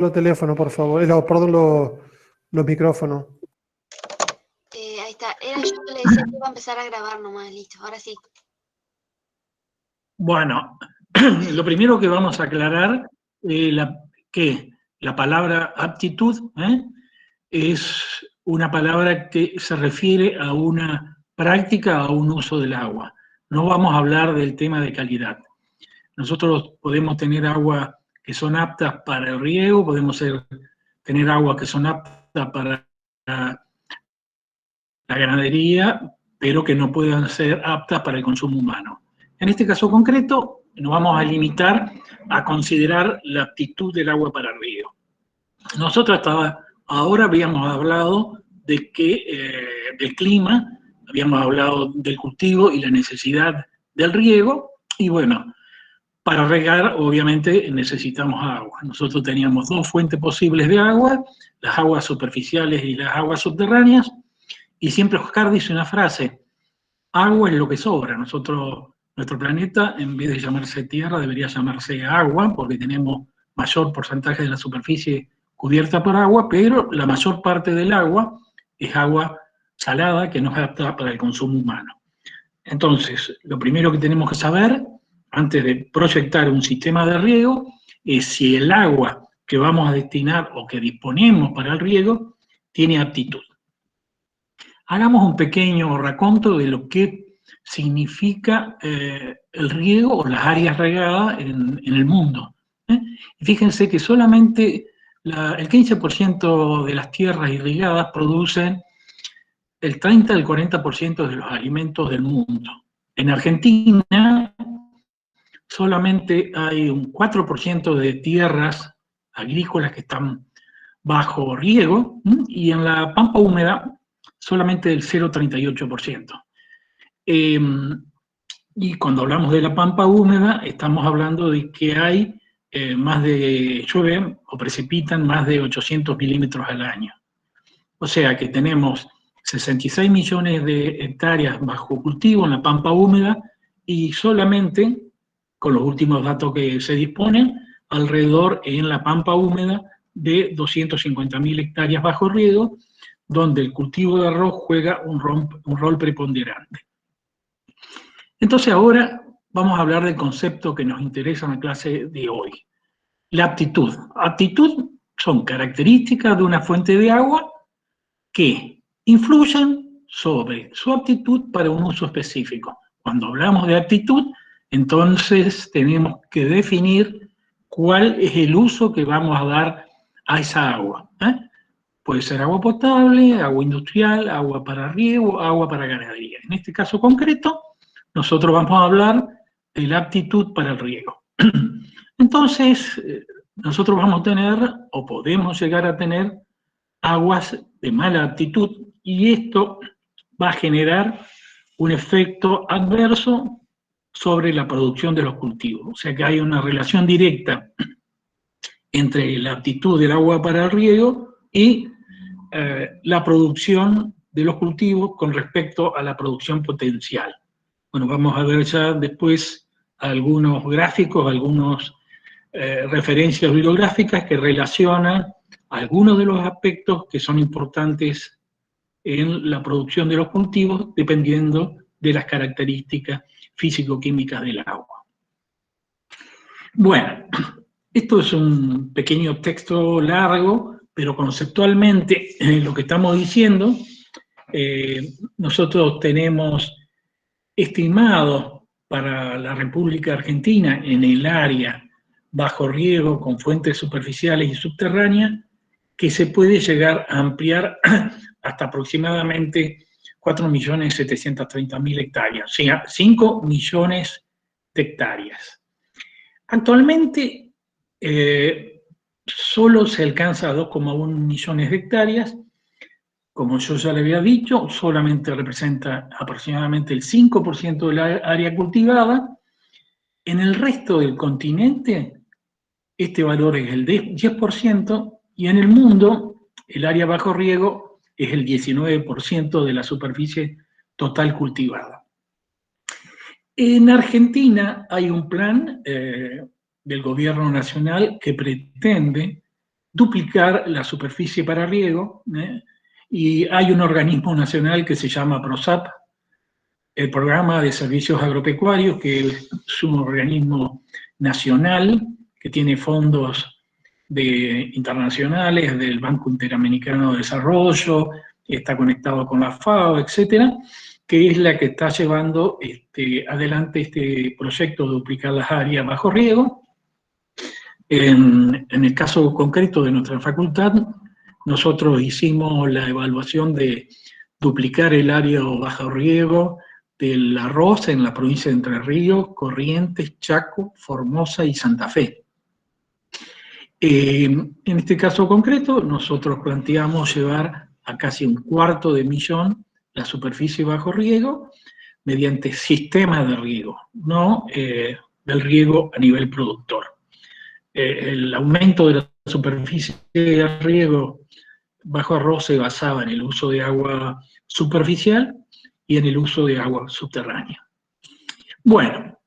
los teléfonos, por favor. Perdón, los micrófonos. Ahí está. Era yo que le decía que iba a empezar a grabar nomás, listo. Ahora sí. Bueno, lo primero que vamos a aclarar que la palabra aptitud es una palabra que se refiere a una práctica, a un uso del agua. No vamos a hablar del tema de calidad. Nosotros podemos tener agua que son aptas para el riego, podemos tener agua que son aptas para la ganadería, pero que no puedan ser aptas para el consumo humano. En este caso concreto, nos vamos a limitar a considerar la aptitud del agua para el riego. Nosotros hasta ahora habíamos hablado del clima, habíamos hablado del cultivo y la necesidad del riego, y bueno, para regar obviamente necesitamos agua. Nosotros teníamos dos fuentes posibles de agua, las aguas superficiales y las aguas subterráneas, y siempre Oscar dice una frase: agua es lo que sobra. Nuestro planeta, en vez de llamarse tierra, debería llamarse agua, porque tenemos mayor porcentaje de la superficie cubierta por agua, pero la mayor parte del agua es agua salada que no es apta para el consumo humano. Entonces, lo primero que tenemos que saber, antes de proyectar un sistema de riego, es si el agua que vamos a destinar o que disponemos para el riego tiene aptitud. Hagamos un pequeño raconto de lo que significa el riego o las áreas regadas en el mundo. Y fíjense que solamente el 15% de las tierras irrigadas producen el 30 al 40% de los alimentos del mundo. En Argentina solamente hay un 4% de tierras agrícolas que están bajo riego, y en la pampa húmeda solamente el 0,38%. Y cuando hablamos de la pampa húmeda, estamos hablando de que hay llueve o precipitan más de 800 milímetros al año. O sea que tenemos 66 millones de hectáreas bajo cultivo en la pampa húmeda, y solamente, con los últimos datos que se disponen, alrededor en la pampa húmeda de 250.000 hectáreas bajo riego, donde el cultivo de arroz juega un rol preponderante. Entonces ahora vamos a hablar del concepto que nos interesa en la clase de hoy, la aptitud. Aptitud son características de una fuente de agua que influyen sobre su aptitud para un uso específico. Cuando hablamos de aptitud, entonces tenemos que definir cuál es el uso que vamos a dar a esa agua. Puede ser agua potable, agua industrial, agua para riego, agua para ganadería. En este caso concreto, nosotros vamos a hablar de la aptitud para el riego. Entonces, nosotros vamos a tener, o podemos llegar a tener, aguas de mala aptitud, y esto va a generar un efecto adverso sobre la producción de los cultivos. O sea que hay una relación directa entre la aptitud del agua para el riego y la producción de los cultivos con respecto a la producción potencial. Bueno, vamos a ver ya después algunos gráficos, algunas referencias bibliográficas que relacionan algunos de los aspectos que son importantes en la producción de los cultivos dependiendo de las características físico-químicas del agua. Bueno, esto es un pequeño texto largo, pero conceptualmente lo que estamos diciendo, nosotros tenemos estimado para la República Argentina en el área bajo riego con fuentes superficiales y subterráneas, que se puede llegar a ampliar hasta aproximadamente 4.730.000 hectáreas, o sea, 5 millones de hectáreas. Actualmente solo se alcanza a 2,1 millones de hectáreas. Como yo ya le había dicho, solamente representa aproximadamente el 5% de la área cultivada. En el resto del continente, este valor es el 10%, y en el mundo, el área bajo riego es el 19% de la superficie total cultivada. En Argentina hay un plan del gobierno nacional que pretende duplicar la superficie para riego, y hay un organismo nacional que se llama PROSAP, el Programa de Servicios Agropecuarios, que es un organismo nacional que tiene fondos internacionales del Banco Interamericano de Desarrollo, está conectado con la FAO, etcétera, que es la que está llevando adelante este proyecto de duplicar las áreas bajo riego. En el caso concreto de nuestra facultad, nosotros hicimos la evaluación de duplicar el área bajo riego del arroz en la provincia de Entre Ríos, Corrientes, Chaco, Formosa y Santa Fe. En este caso concreto, nosotros planteamos llevar a casi 250.000 la superficie bajo riego mediante sistemas de riego, no del riego a nivel productor. El aumento de la superficie de riego bajo arroz se basaba en el uso de agua superficial y en el uso de agua subterránea. Bueno,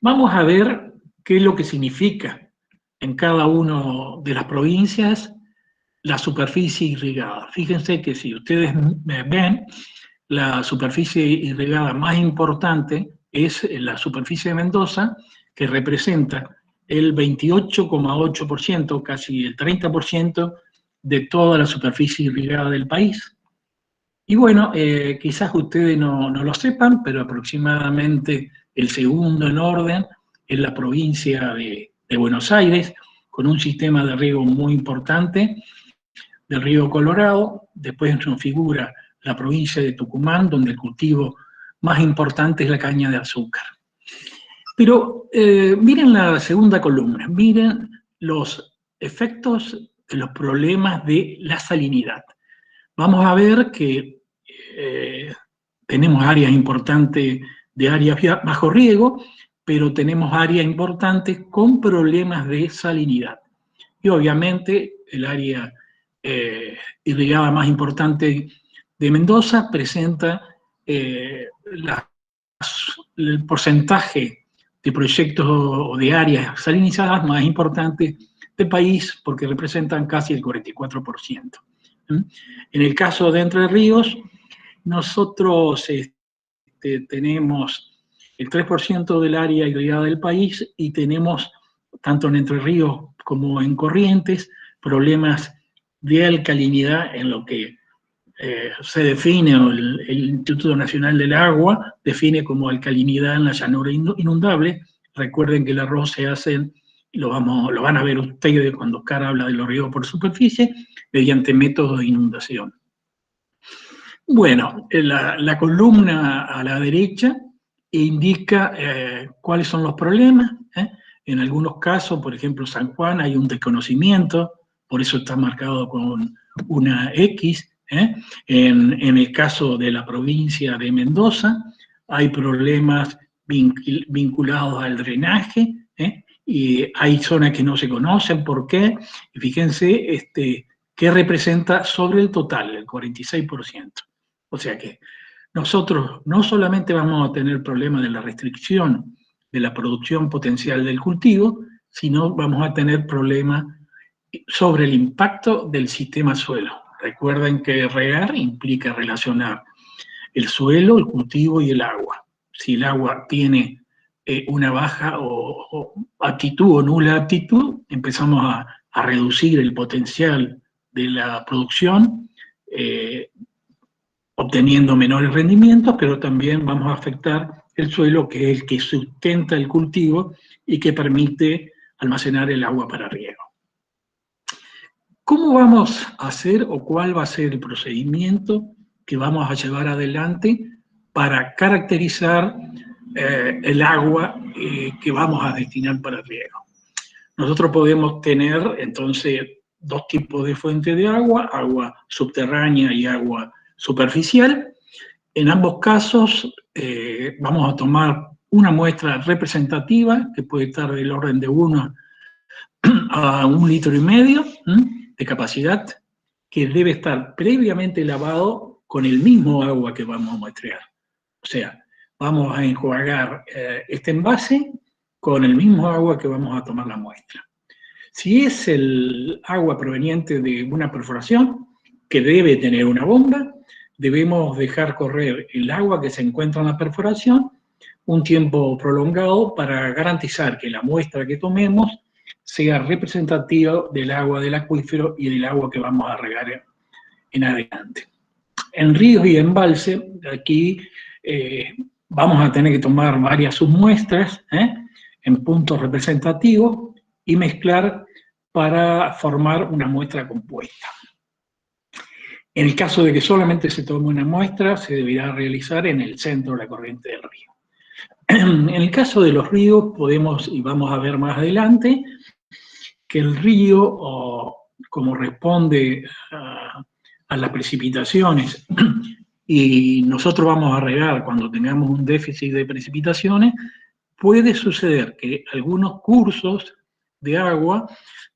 vamos a ver qué es lo que significa en cada una de las provincias la superficie irrigada. Fíjense que si ustedes ven, la superficie irrigada más importante es la superficie de Mendoza, que representa el 28,8%, casi el 30% de toda la superficie irrigada del país. Y bueno, quizás ustedes no lo sepan, pero aproximadamente el segundo en orden es la provincia de Buenos Aires, con un sistema de riego muy importante, del río Colorado. Después nos figura la provincia de Tucumán, donde el cultivo más importante es la caña de azúcar. Pero miren la segunda columna, miren los efectos de los problemas de la salinidad. Vamos a ver que tenemos áreas importantes de áreas bajo riego, pero tenemos áreas importantes con problemas de salinidad. Y obviamente el área irrigada más importante de Mendoza presenta el porcentaje de proyectos o de áreas salinizadas más importantes del país, porque representan casi el 44%. En el caso de Entre Ríos, nosotros tenemos el 3% del área irrigada del país y tenemos, tanto en Entre Ríos como en Corrientes, problemas de alcalinidad en lo que se define, o el Instituto Nacional del Agua define como alcalinidad en la llanura inundable. Recuerden que el arroz se hace, lo van a ver ustedes cuando Oscar habla de los riegos por superficie, mediante métodos de inundación. Bueno, la columna a la derecha indica cuáles son los problemas. En algunos casos, por ejemplo, San Juan, hay un desconocimiento, por eso está marcado con una X. En el caso de la provincia de Mendoza, hay problemas vinculados al drenaje, y hay zonas que no se conocen. ¿Por qué? Y fíjense que representa sobre el total, el 46%. O sea que nosotros no solamente vamos a tener problemas de la restricción de la producción potencial del cultivo, sino vamos a tener problemas sobre el impacto del sistema suelo. Recuerden que regar implica relacionar el suelo, el cultivo y el agua. Si el agua tiene una baja o aptitud o nula aptitud, empezamos a reducir el potencial de la producción, obteniendo menores rendimientos, pero también vamos a afectar el suelo, que es el que sustenta el cultivo y que permite almacenar el agua para riego. ¿Cómo vamos a hacer o cuál va a ser el procedimiento que vamos a llevar adelante para caracterizar el agua que vamos a destinar para riego? Nosotros podemos tener entonces dos tipos de fuentes de agua, agua subterránea y agua superficial. En ambos casos vamos a tomar una muestra representativa que puede estar del orden de 1 a 1,5 litros de capacidad, que debe estar previamente lavado con el mismo agua que vamos a muestrear. O sea, vamos a enjuagar este envase con el mismo agua que vamos a tomar la muestra. Si es el agua proveniente de una perforación, que debe tener una bomba, debemos dejar correr el agua que se encuentra en la perforación un tiempo prolongado para garantizar que la muestra que tomemos sea representativa del agua del acuífero y del agua que vamos a regar en adelante. En ríos y embalse, aquí vamos a tener que tomar varias submuestras en puntos representativos y mezclar para formar una muestra compuesta. En el caso de que solamente se tome una muestra, se deberá realizar en el centro de la corriente del río. En el caso de los ríos, podemos, y vamos a ver más adelante, que el río, como responde a las precipitaciones, y nosotros vamos a regar cuando tengamos un déficit de precipitaciones, puede suceder que algunos cursos de agua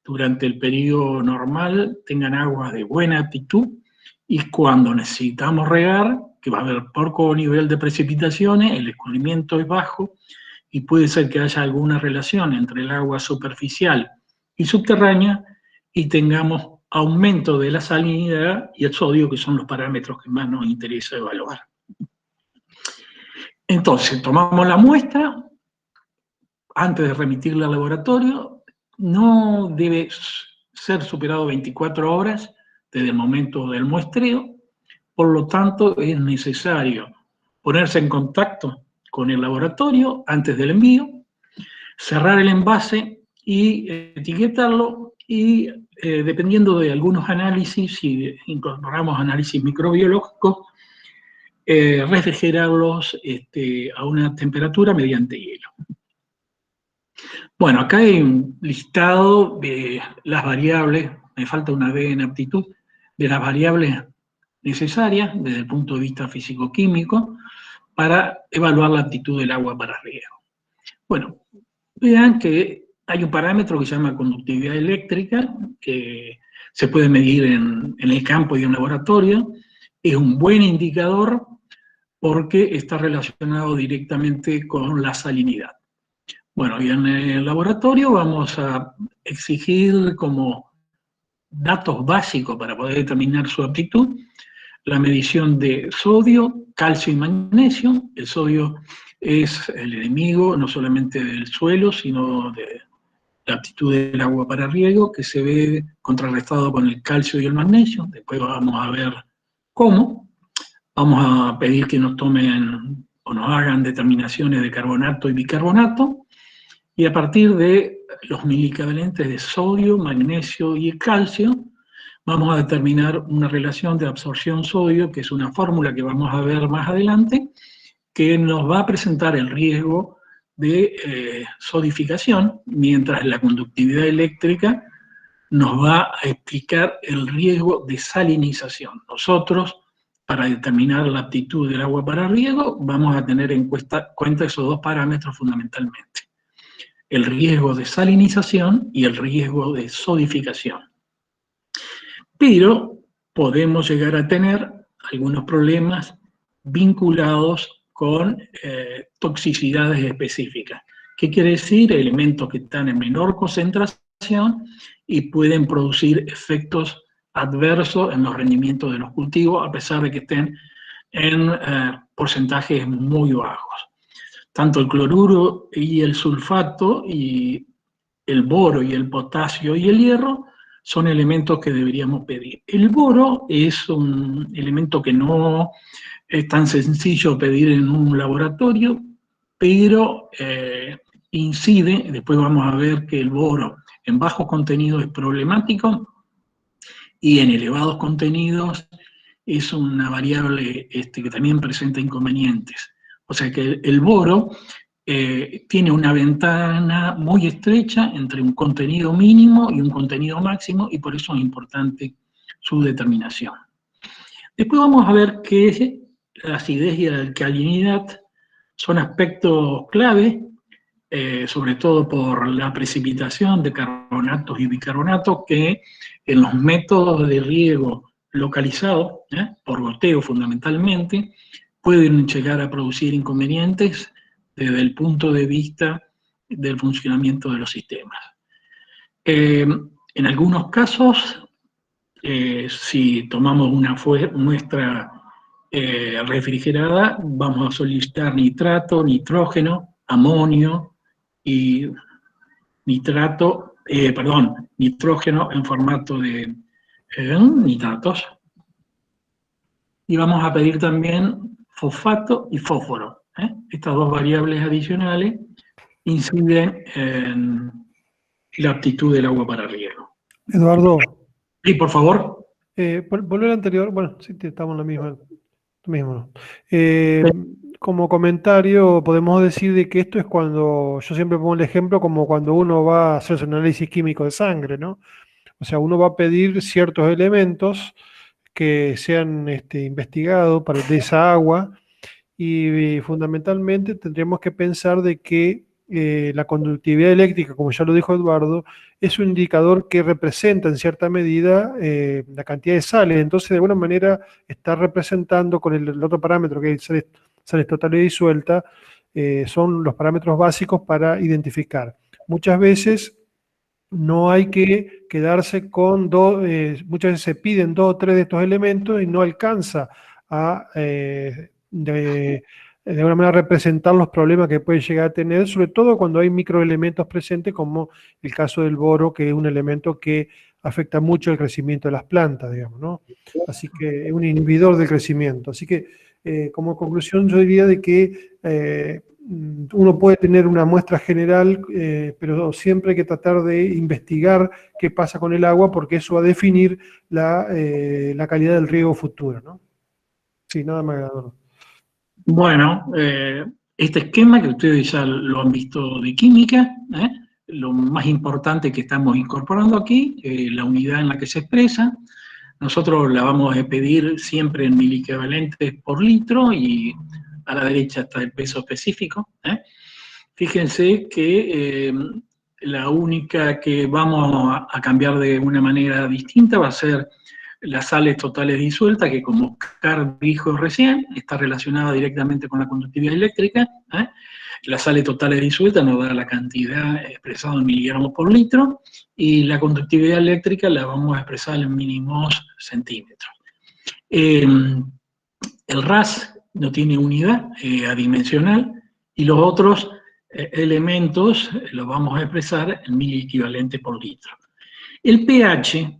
durante el periodo normal tengan aguas de buena altitud, y cuando necesitamos regar, que va a haber poco nivel de precipitaciones, el escurrimiento es bajo, y puede ser que haya alguna relación entre el agua superficial y subterránea, y tengamos aumento de la salinidad y el sodio, que son los parámetros que más nos interesa evaluar. Entonces, tomamos la muestra, antes de remitirla al laboratorio, no debe ser superado 24 horas desde el momento del muestreo, por lo tanto es necesario ponerse en contacto con el laboratorio antes del envío, cerrar el envase y etiquetarlo, y dependiendo de algunos análisis, si incorporamos análisis microbiológicos, refrigerarlos a una temperatura mediante hielo. Bueno, acá hay un listado de las variables, me falta una D en aptitud, de las variables necesarias desde el punto de vista físico-químico para evaluar la aptitud del agua para riego. Bueno, vean que hay un parámetro que se llama conductividad eléctrica, que se puede medir en el campo y en laboratorio. Es un buen indicador porque está relacionado directamente con la salinidad. Bueno, y en el laboratorio vamos a exigir como datos básicos para poder determinar su aptitud la medición de sodio, calcio y magnesio. El sodio es el enemigo no solamente del suelo, sino de la aptitud del agua para riego, que se ve contrarrestado con el calcio y el magnesio. Después vamos a ver cómo. Vamos a pedir que nos tomen o nos hagan determinaciones de carbonato y bicarbonato, y a partir de los milicovalentes de sodio, magnesio y calcio, vamos a determinar una relación de absorción-sodio, que es una fórmula que vamos a ver más adelante, que nos va a presentar el riesgo de sodificación, mientras la conductividad eléctrica nos va a explicar el riesgo de salinización. Nosotros, para determinar la aptitud del agua para riego, vamos a tener en cuenta esos dos parámetros fundamentalmente: el riesgo de salinización y el riesgo de sodificación. Pero podemos llegar a tener algunos problemas vinculados con toxicidades específicas. ¿Qué quiere decir? Elementos que están en menor concentración y pueden producir efectos adversos en los rendimientos de los cultivos, a pesar de que estén en porcentajes muy bajos. Tanto el cloruro y el sulfato, y el boro y el potasio y el hierro, son elementos que deberíamos pedir. El boro es un elemento que no es tan sencillo pedir en un laboratorio, pero incide. Después vamos a ver que el boro en bajos contenidos es problemático, y en elevados contenidos es una variable que también presenta inconvenientes. O sea que el boro tiene una ventana muy estrecha entre un contenido mínimo y un contenido máximo, y por eso es importante su determinación. Después vamos a ver que la acidez y la alcalinidad son aspectos clave, sobre todo por la precipitación de carbonatos y bicarbonatos, que en los métodos de riego localizado, por goteo fundamentalmente, pueden llegar a producir inconvenientes desde el punto de vista del funcionamiento de los sistemas. En algunos casos, si tomamos una muestra refrigerada, vamos a solicitar nitrato, nitrógeno, amonio y nitrógeno en formato de nitratos. Y vamos a pedir también fosfato y fósforo. Estas dos variables adicionales inciden en la aptitud del agua para riego. Eduardo, Sí, por favor. volver al anterior, bueno, sí, estamos en la misma. Mismo, ¿no? Como comentario, podemos decir de que esto es cuando, yo siempre pongo el ejemplo como cuando uno va a hacerse un análisis químico de sangre, ¿no? O sea, uno va a pedir ciertos elementos que sean investigados de esa agua y fundamentalmente tendríamos que pensar de que la conductividad eléctrica, como ya lo dijo Eduardo, es un indicador que representa en cierta medida la cantidad de sales. Entonces, de alguna manera, está representando con el otro parámetro que es sales totales y disuelta, son los parámetros básicos para identificar. Muchas veces no hay que quedarse con dos, muchas veces se piden 2 o 3 de estos elementos y no alcanza a de alguna manera representar los problemas que puede llegar a tener, sobre todo cuando hay microelementos presentes, como el caso del boro, que es un elemento que afecta mucho el crecimiento de las plantas, digamos, ¿no? Así que es un inhibidor del crecimiento. Así que, como conclusión, yo diría de que uno puede tener una muestra general, pero siempre hay que tratar de investigar qué pasa con el agua, porque eso va a definir la calidad del riego futuro, ¿no? Sí, nada más. Bueno, este esquema que ustedes ya lo han visto de química, lo más importante que estamos incorporando aquí, la unidad en la que se expresa. Nosotros la vamos a pedir siempre en miliequivalentes por litro y a la derecha está el peso específico. Fíjense que la única que vamos a cambiar de una manera distinta va a ser las sales totales disueltas, que como Oscar dijo recién, está relacionada directamente con la conductividad eléctrica. Las sales totales disueltas nos da la cantidad expresada en miligramos por litro, y la conductividad eléctrica la vamos a expresar en mínimos centímetros. El RAS no tiene unidad adimensional, y los otros elementos los vamos a expresar en miliequivalente por litro. El pH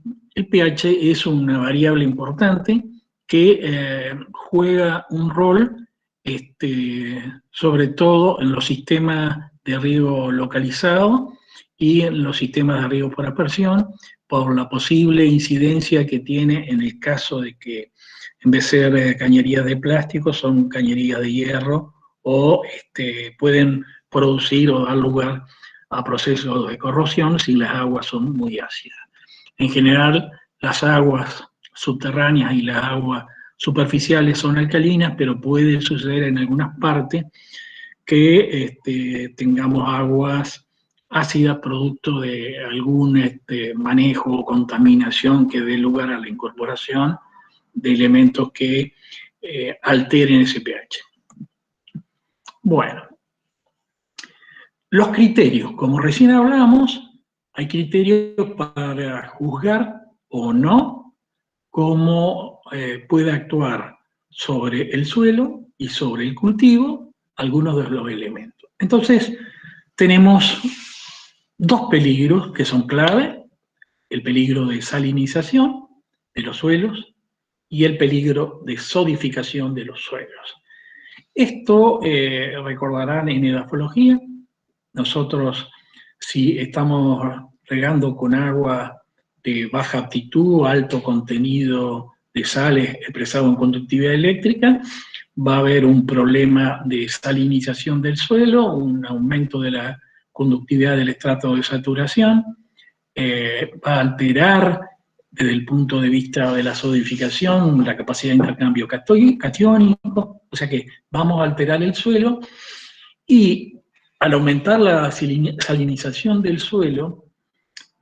es una variable importante que juega un rol, sobre todo en los sistemas de riego localizado y en los sistemas de riego por aspersión, por la posible incidencia que tiene en el caso de que en vez de ser cañerías de plástico son cañerías de hierro, o pueden producir o dar lugar a procesos de corrosión si las aguas son muy ácidas. En general, las aguas subterráneas y las aguas superficiales son alcalinas, pero puede suceder en algunas partes que tengamos aguas ácidas producto de algún manejo o contaminación que dé lugar a la incorporación de elementos que alteren ese pH. Bueno, los criterios, como recién hablamos, hay criterios para juzgar o no cómo puede actuar sobre el suelo y sobre el cultivo algunos de los elementos. Entonces, tenemos dos peligros que son clave: el peligro de salinización de los suelos y el peligro de sodificación de los suelos. Esto recordarán en edafología. Nosotros, si estamos regando con agua de baja aptitud, alto contenido de sales expresado en conductividad eléctrica, va a haber un problema de salinización del suelo, un aumento de la conductividad del estrato de saturación, va a alterar desde el punto de vista de la sodificación la capacidad de intercambio catiónico, o sea que vamos a alterar el suelo, y al aumentar la salinización del suelo,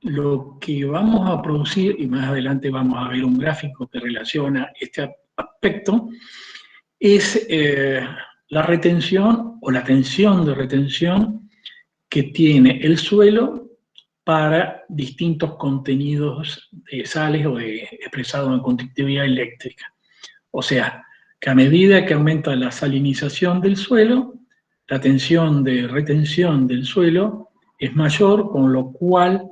lo que vamos a producir, y más adelante vamos a ver un gráfico que relaciona este aspecto, es la retención o la tensión de retención que tiene el suelo para distintos contenidos de sales o expresados en conductividad eléctrica. O sea, que a medida que aumenta la salinización del suelo, la tensión de retención del suelo es mayor, con lo cual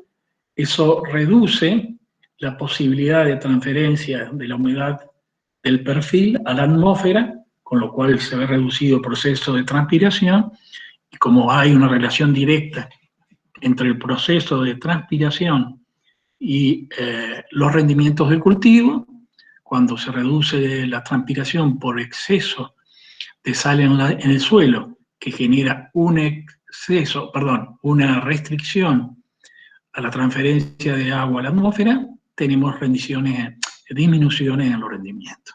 eso reduce la posibilidad de transferencia de la humedad del perfil a la atmósfera, con lo cual se ve reducido el proceso de transpiración, y como hay una relación directa entre el proceso de transpiración y los rendimientos del cultivo, cuando se reduce la transpiración por exceso de sal en el suelo, que genera una restricción a la transferencia de agua a la atmósfera, tenemos disminuciones en los rendimientos.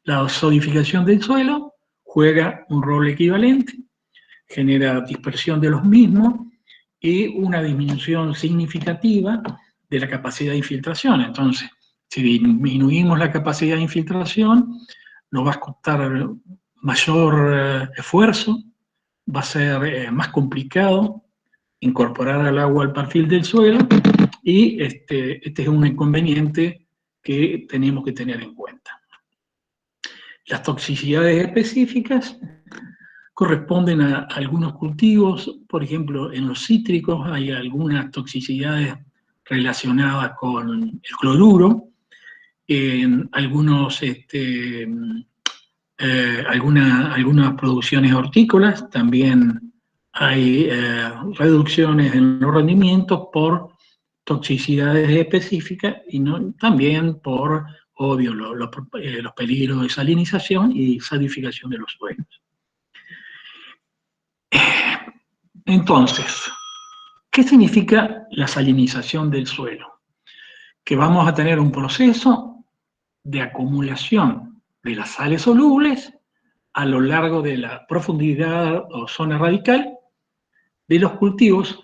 La solidificación del suelo juega un rol equivalente, genera dispersión de los mismos y una disminución significativa de la capacidad de infiltración. Entonces, si disminuimos la capacidad de infiltración, nos va a costar mayor esfuerzo, va a ser más complicado incorporar al agua al perfil del suelo, y este es un inconveniente que tenemos que tener en cuenta. Las toxicidades específicas corresponden a algunos cultivos. Por ejemplo, en los cítricos hay algunas toxicidades relacionadas con el cloruro, en algunas producciones hortícolas también hay reducciones en los rendimientos por toxicidades específicas, y también por, obvio, los peligros de salinización y salidificación de los suelos. Entonces, ¿qué significa la salinización del suelo? Que vamos a tener un proceso de acumulación de las sales solubles a lo largo de la profundidad o zona radical de los cultivos,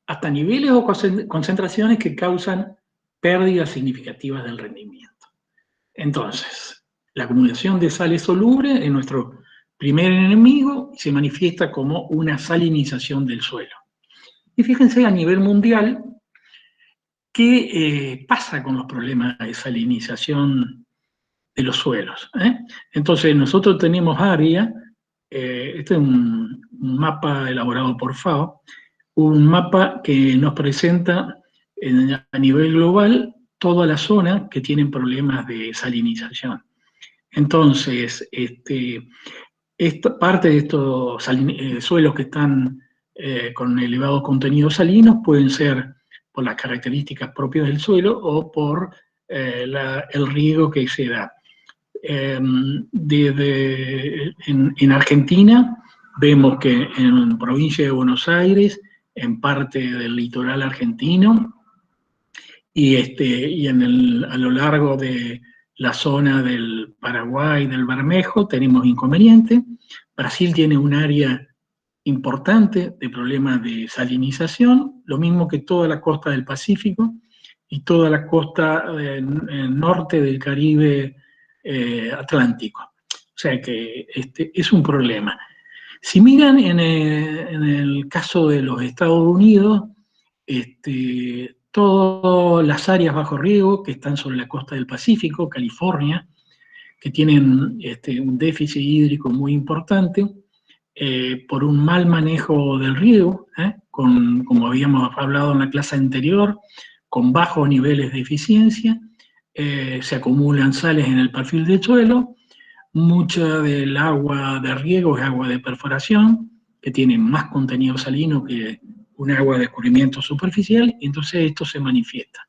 hasta niveles o concentraciones que causan pérdidas significativas del rendimiento. Entonces, la acumulación de sales solubles es nuestro primer enemigo y se manifiesta como una salinización del suelo. Y fíjense a nivel mundial qué pasa con los problemas de salinización de los suelos. Entonces, nosotros tenemos áreas, este es un mapa elaborado por FAO, un mapa que nos presenta a nivel global toda la zona que tienen problemas de salinización. Entonces, parte de estos suelos que están con elevados contenidos salinos pueden ser por las características propias del suelo o por el riego que se da. En Argentina vemos que en la provincia de Buenos Aires, en parte del litoral argentino, y a lo largo de la zona del Paraguay, del Bermejo, tenemos inconvenientes. Brasil tiene un área importante de problemas de salinización, lo mismo que toda la costa del Pacífico y toda la costa norte del Caribe Atlántico. O sea que es un problema. Si miran en el caso de los Estados Unidos, todas las áreas bajo riego que están sobre la costa del Pacífico, California, que tienen un déficit hídrico muy importante, por un mal manejo del riego, como habíamos hablado en la clase anterior, con bajos niveles de eficiencia, se acumulan sales en el perfil del suelo. Mucha del agua de riego es agua de perforación, que tiene más contenido salino que un agua de escurrimiento superficial, y entonces esto se manifiesta.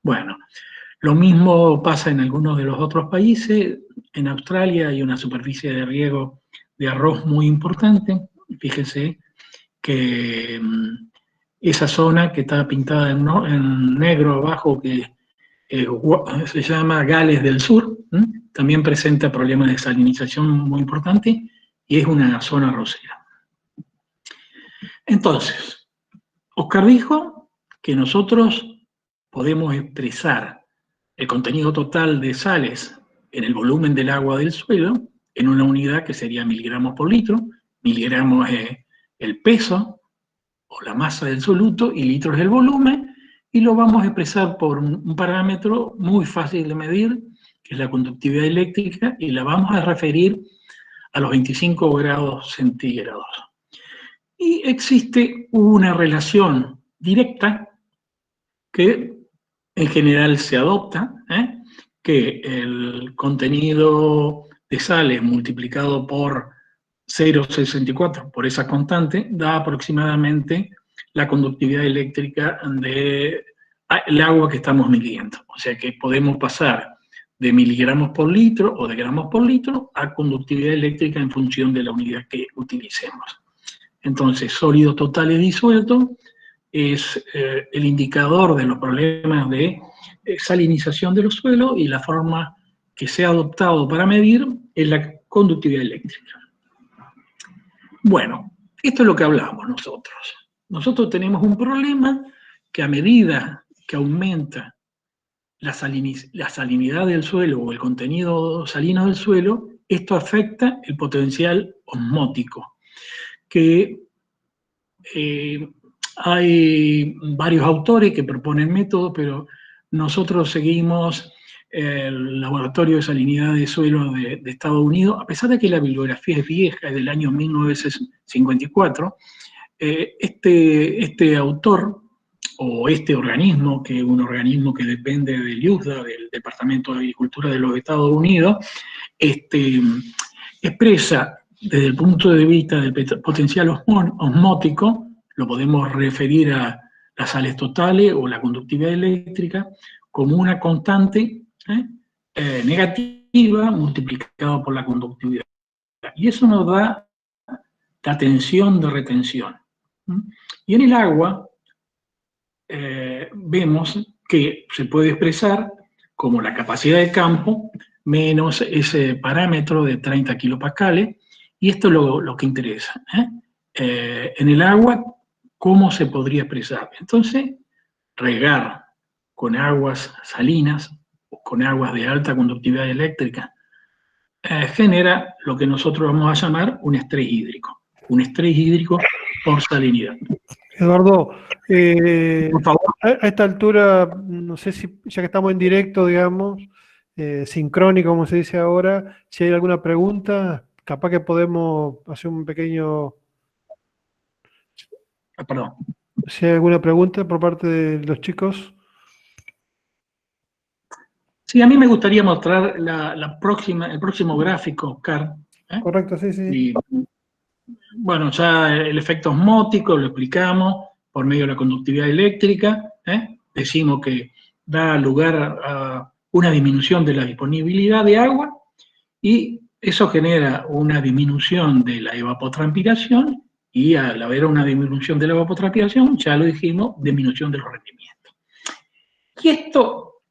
Bueno, lo mismo pasa en algunos de los otros países. En Australia hay una superficie de riego de arroz muy importante. Fíjense que esa zona que está pintada en negro abajo, que se llama Gales del Sur, también presenta problemas de salinización muy importantes y es una zona arrocera. Entonces, Oscar dijo que nosotros podemos expresar el contenido total de sales en el volumen del agua del suelo en una unidad que sería miligramos por litro. Miligramos es el peso o la masa del soluto y litros del volumen, y lo vamos a expresar por un parámetro muy fácil de medir, que es la conductividad eléctrica, y la vamos a referir a los 25 grados centígrados. Y existe una relación directa que en general se adopta, que el contenido de sales multiplicado por 0,64 por esa constante da aproximadamente la conductividad eléctrica del agua que estamos midiendo. O sea que podemos pasar de miligramos por litro o de gramos por litro a conductividad eléctrica en función de la unidad que utilicemos. Entonces, sólidos totales disueltos es el indicador de los problemas de salinización de los suelos, y la forma que se ha adoptado para medir es la conductividad eléctrica. Bueno, esto es lo que hablamos nosotros. Nosotros tenemos un problema que a medida que aumenta la salinidad del suelo o el contenido salino del suelo, esto afecta el potencial osmótico, que hay varios autores que proponen métodos, pero nosotros seguimos el Laboratorio de Salinidad de Suelo de Estados Unidos, a pesar de que la bibliografía es vieja, es del año 1954, este autor, o este organismo, que es un organismo que depende del USDA, del Departamento de Agricultura de los Estados Unidos, expresa desde el punto de vista del potencial osmótico, lo podemos referir a las sales totales o la conductividad eléctrica, como una constante negativa multiplicada por la conductividad. Y eso nos da la tensión de retención. Y en el agua vemos que se puede expresar como la capacidad de campo menos ese parámetro de 30 kilopascales, y esto es lo que interesa. En el agua, ¿cómo se podría expresar? Entonces, regar con aguas salinas o con aguas de alta conductividad eléctrica genera lo que nosotros vamos a llamar un estrés hídrico. Un estrés hídrico por salinidad. Eduardo, Por favor. a esta altura, no sé si, ya que estamos en directo, digamos, sincrónico, como se dice ahora, si hay alguna pregunta, capaz que podemos hacer un pequeño... Perdón. Si hay alguna pregunta por parte de los chicos. Sí, a mí me gustaría mostrar el próximo gráfico, Oscar. Correcto, sí, sí. Y, bueno, ya el efecto osmótico lo explicamos por medio de la conductividad eléctrica. Decimos que da lugar a una disminución de la disponibilidad de agua, y eso genera una disminución de la evapotranspiración, y al haber una disminución de la evapotranspiración, ya lo dijimos, disminución de los rendimientos. Y esto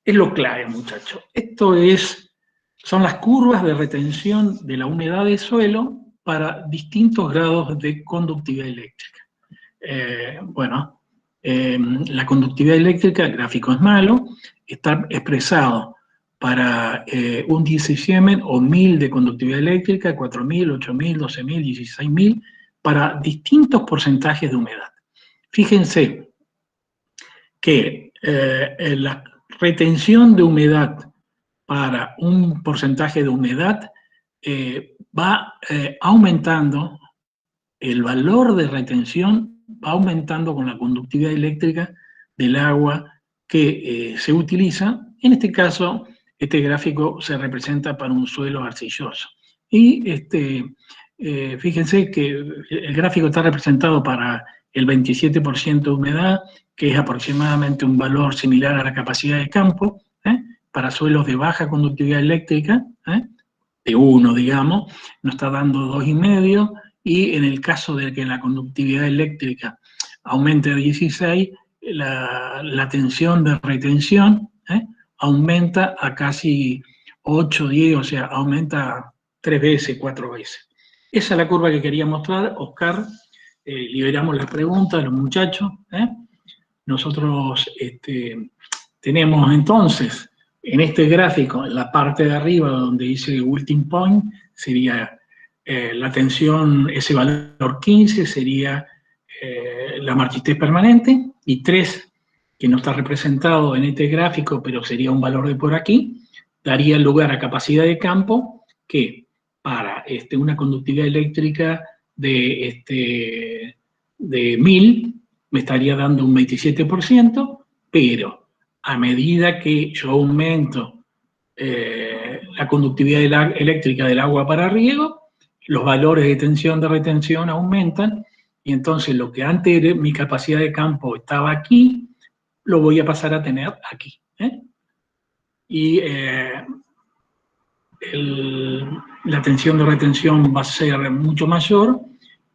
es lo clave, muchachos. Esto son las curvas de retención de la humedad del suelo para distintos grados de conductividad eléctrica. La conductividad eléctrica, el gráfico es malo, está expresado para un 10 Siemens o 1000 de conductividad eléctrica, 4000, 8000, 12000, 16000, para distintos porcentajes de humedad. Fíjense que la retención de humedad para un porcentaje de humedad va aumentando, el valor de retención va aumentando con la conductividad eléctrica del agua que se utiliza. En este caso, este gráfico se representa para un suelo arcilloso. Y fíjense que el gráfico está representado para el 27% de humedad, que es aproximadamente un valor similar a la capacidad de campo, para suelos de baja conductividad eléctrica, de 1, digamos, nos está dando 2,5, y en el caso de que la conductividad eléctrica aumente a 16, la tensión de retención aumenta a casi 8, 10, o sea, aumenta 3 veces, 4 veces. Esa es la curva que quería mostrar, Oscar. Liberamos las preguntas de los muchachos. Nosotros tenemos entonces, en este gráfico, en la parte de arriba donde dice wilting point, sería la tensión, ese valor 15 sería la marchitez permanente, y 3 que no está representado en este gráfico, pero sería un valor de por aquí, daría lugar a capacidad de campo que para una conductividad eléctrica de 1000 me estaría dando un 27%, pero a medida que yo aumento la conductividad eléctrica del agua para riego, los valores de tensión de retención aumentan, y entonces lo que antes era mi capacidad de campo estaba aquí, lo voy a pasar a tener aquí. Y la tensión de retención va a ser mucho mayor,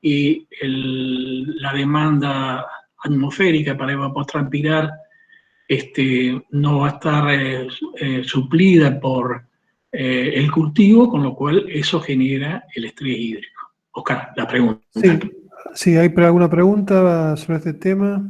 y la demanda atmosférica para evapotranspirar no va a estar suplida por el cultivo, con lo cual eso genera el estrés hídrico. Oscar, la pregunta. Sí, ¿hay alguna pregunta sobre este tema?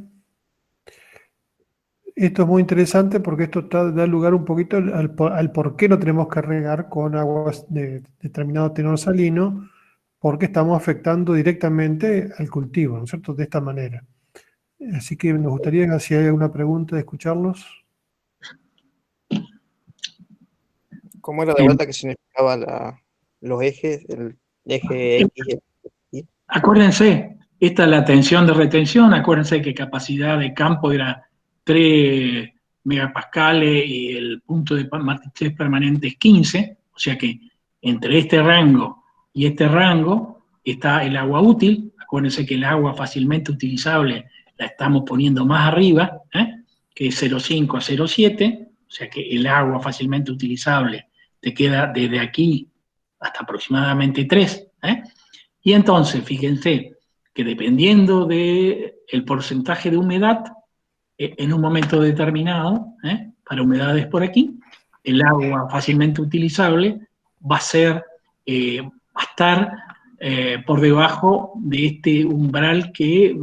Esto es muy interesante porque esto da lugar un poquito al por qué no tenemos que regar con aguas de determinado tenor salino, porque estamos afectando directamente al cultivo, ¿no es cierto?, de esta manera. Así que nos gustaría, si hay alguna pregunta, de escucharlos. ¿Cómo era de vuelta que significaba los ejes, el eje X? Acuérdense, esta es la tensión de retención, acuérdense que capacidad de campo era 3 megapascales y el punto de Martichet permanente es 15, o sea que entre este rango y este rango está el agua útil. Acuérdense que el agua fácilmente utilizable la estamos poniendo más arriba, que es 0,5 a 0,7, o sea que el agua fácilmente utilizable te queda desde aquí hasta aproximadamente 3. Y entonces, fíjense que dependiendo del porcentaje de humedad, en un momento determinado, para humedades por aquí, el agua fácilmente utilizable va a estar por debajo de este umbral que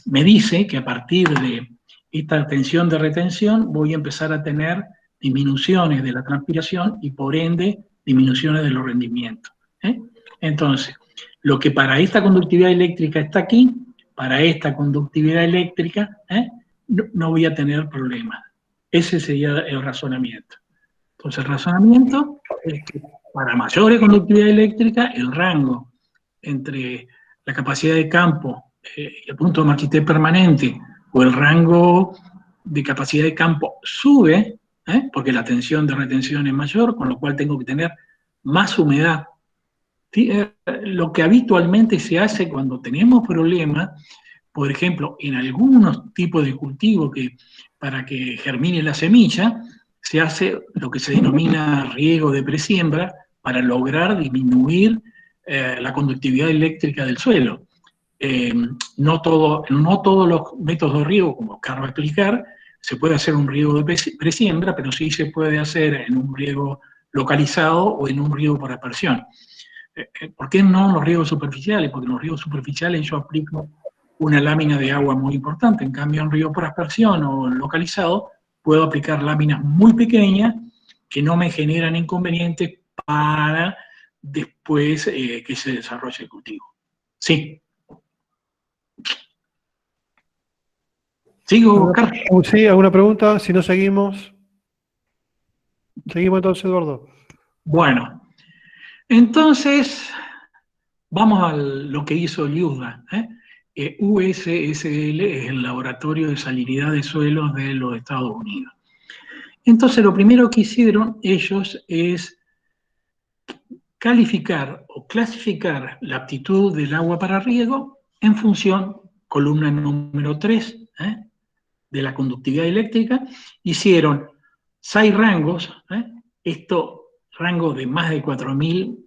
me dice que a partir de esta tensión de retención voy a empezar a tener disminuciones de la transpiración y por ende disminuciones de los rendimientos. Entonces, lo que para esta conductividad eléctrica está aquí, para esta conductividad eléctrica no voy a tener problemas. Ese sería el razonamiento. Entonces, el razonamiento es que para mayores conductividad eléctrica, el rango entre la capacidad de campo y el punto de Martichet permanente, o el rango de capacidad de campo sube, porque la tensión de retención es mayor, con lo cual tengo que tener más humedad. ¿Sí? Lo que habitualmente se hace cuando tenemos problemas, por ejemplo, en algunos tipos de cultivo que para que germine la semilla, se hace lo que se denomina riego de presiembra para lograr disminuir la conductividad eléctrica del suelo. No todos los métodos de riego, como Oscar va a explicar, se puede hacer un riego de presiembra, pero sí se puede hacer en un riego localizado o en un riego por aspersión. ¿Por qué no los riegos superficiales? Porque en los riegos superficiales yo aplico una lámina de agua muy importante. En cambio, en riego por aspersión o localizado, puedo aplicar láminas muy pequeñas que no me generan inconvenientes para después que se desarrolle el cultivo. Sí. ¿Sigo, Carlos? Sí, ¿alguna pregunta? Si no, seguimos. Seguimos entonces, Eduardo. Bueno, entonces vamos a lo que hizo Liuda. USSL es el Laboratorio de Salinidad de Suelos de los Estados Unidos. Entonces, lo primero que hicieron ellos es calificar o clasificar la aptitud del agua para riego en función, columna número 3, de la conductividad eléctrica. Hicieron 6 rangos. Esto, rango de más de 4000,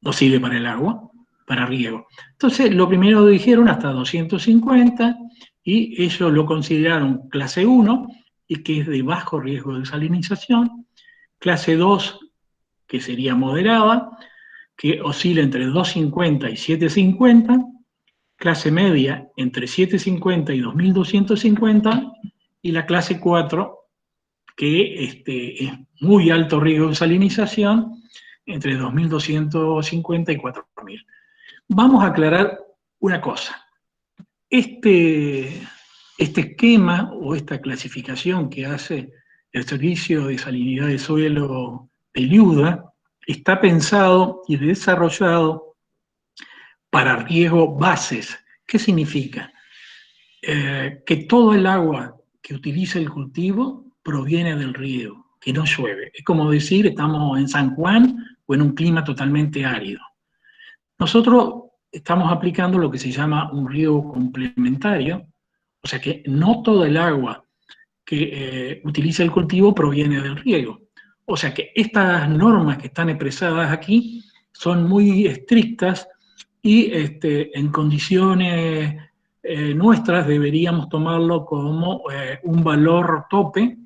no sirve para el agua, para riego. Entonces, lo primero dijeron hasta 250, y ellos lo consideraron clase 1, y que es de bajo riesgo de salinización. Clase 2, que sería moderada, que oscila entre 250 y 750. Clase media entre 750 y 2250, y la clase 4, que es muy alto riesgo de salinización, entre 2250 y 4000. Vamos a aclarar una cosa. Este esquema o esta clasificación que hace el Servicio de Salinidad de Suelo de IUDA está pensado y desarrollado para riego bases. ¿Qué significa? Que todo el agua que utiliza el cultivo proviene del riego, que no llueve. Es como decir, estamos en San Juan o en un clima totalmente árido. Nosotros estamos aplicando lo que se llama un riego complementario, o sea que no toda el agua que utiliza el cultivo proviene del riego. O sea que estas normas que están expresadas aquí son muy estrictas y en condiciones nuestras deberíamos tomarlo como un valor tope,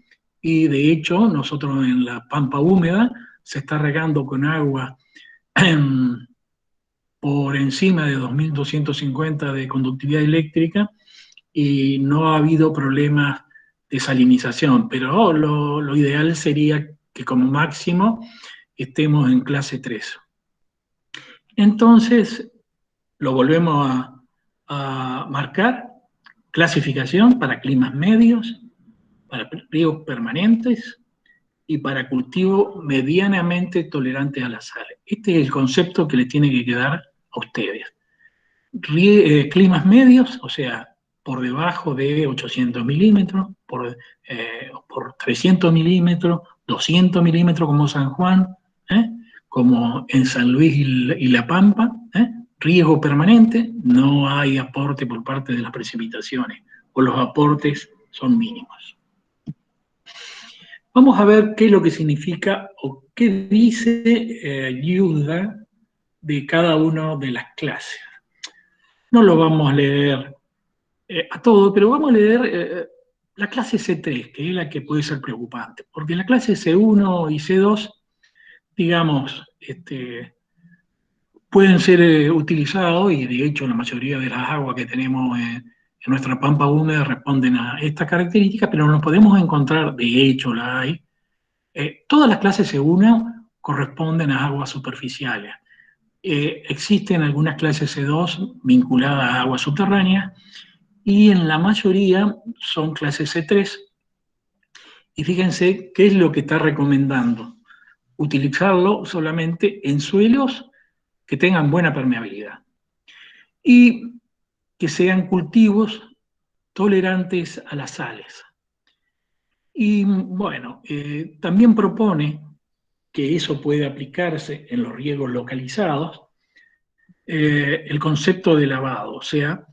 y de hecho nosotros en la pampa húmeda se está regando con agua por encima de 2.250 de conductividad eléctrica y no ha habido problemas de salinización, pero lo ideal sería que como máximo estemos en clase 3. Entonces, lo volvemos a marcar: clasificación para climas medios, para riegos permanentes y para cultivos medianamente tolerantes a la sal. Este es el concepto que le tiene que quedar a ustedes. Climas medios, o sea, por debajo de 800 milímetros, por 300 milímetros, 200 milímetros como San Juan, como en San Luis y La Pampa. Riego permanente, no hay aporte por parte de las precipitaciones, o los aportes son mínimos. Vamos a ver qué es lo que significa o qué dice IUDA de cada una de las clases. No lo vamos a leer a todo, pero vamos a leer la clase C3, que es la que puede ser preocupante, porque la clase C1 y C2, digamos, pueden ser utilizados, y de hecho la mayoría de las aguas que tenemos en nuestra pampa húmeda responden a estas características, pero nos podemos encontrar, de hecho la hay. Todas las clases C1 corresponden a aguas superficiales. Existen algunas clases C2 vinculadas a aguas subterráneas, y en la mayoría son clases C3. Y fíjense qué es lo que está recomendando: utilizarlo solamente en suelos que tengan buena permeabilidad y que sean cultivos tolerantes a las sales. Y bueno, también propone que eso puede aplicarse en los riegos localizados, el concepto de lavado, o sea,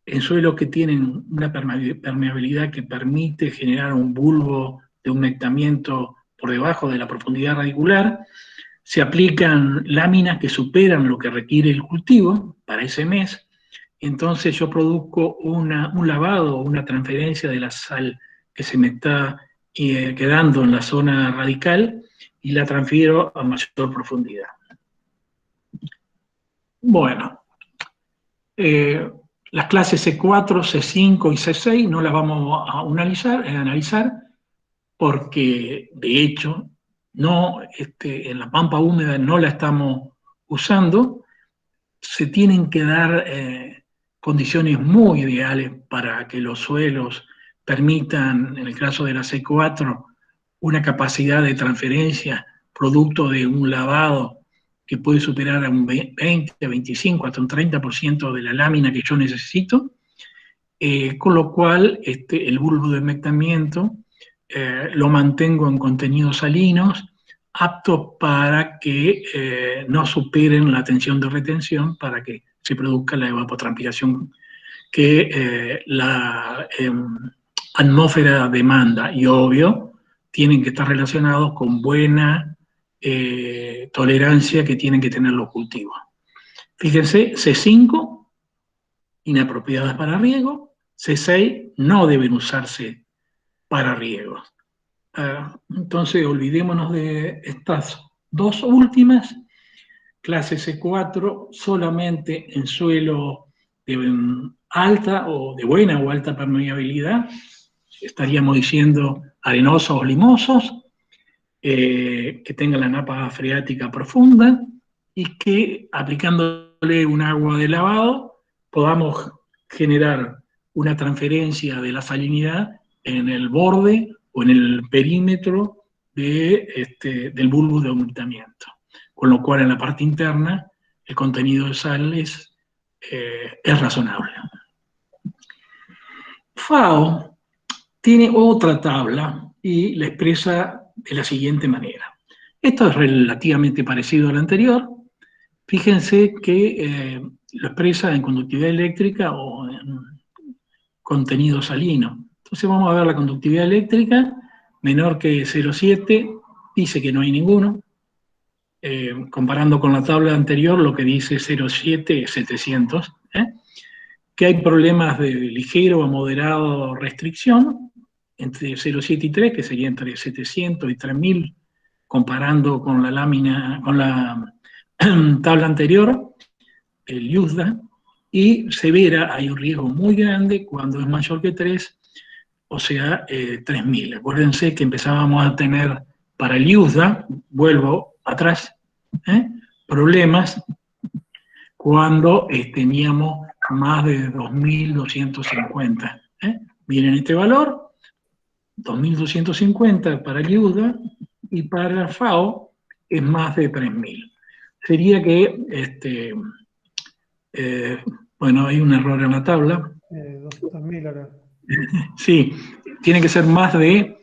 en suelos que tienen una permeabilidad que permite generar un bulbo de humectamiento por debajo de la profundidad radicular, se aplican láminas que superan lo que requiere el cultivo para ese mes. Entonces yo produzco un lavado, una transferencia de la sal que se me está quedando en la zona radical, y la transfiero a mayor profundidad. Bueno, las clases C4, C5 y C6 no las vamos a analizar porque de hecho no, en la pampa húmeda no la estamos usando. Se tienen que dar condiciones muy ideales para que los suelos permitan, en el caso de la C4, una capacidad de transferencia producto de un lavado que puede superar a un 20, 25, hasta un 30% de la lámina que yo necesito, con lo cual el bulbo de humectamiento lo mantengo en contenidos salinos, aptos para que no superen la tensión de retención, para que se produzca la evapotranspiración que la atmósfera demanda, y obvio, tienen que estar relacionados con buena tolerancia que tienen que tener los cultivos. Fíjense, C5, inapropiadas para riego; C6, no deben usarse para riego. Entonces, olvidémonos de estas dos últimas. Clase C4, solamente en suelo de alta o de buena o alta permeabilidad, estaríamos diciendo arenosos o limosos, que tengan la napa freática profunda y que, aplicándole un agua de lavado, podamos generar una transferencia de la salinidad en el borde o en el perímetro del bulbo de ocultamiento. Con lo cual en la parte interna el contenido de sales es razonable. FAO tiene otra tabla y la expresa de la siguiente manera. Esto es relativamente parecido al anterior. Fíjense que lo expresa en conductividad eléctrica o en contenido salino. Entonces vamos a ver la conductividad eléctrica, menor que 0,7, dice que no hay ninguno. Comparando con la tabla anterior, lo que dice 0,7 es 700. Que hay problemas de ligero a moderado restricción, entre 0,7 y 3, que sería entre 700 y 3000, comparando con la lámina, con la tabla anterior, el USDA, y severa, hay un riesgo muy grande cuando es mayor que 3, o sea, 3000. Acuérdense que empezábamos a tener para el USDA, vuelvo atrás, problemas cuando teníamos más de 2250. Miren este valor, 2250 para el USDA, y para el FAO es más de 3000. Sería que, bueno, hay un error en la tabla. 200.000 ahora. Sí, tiene que ser más de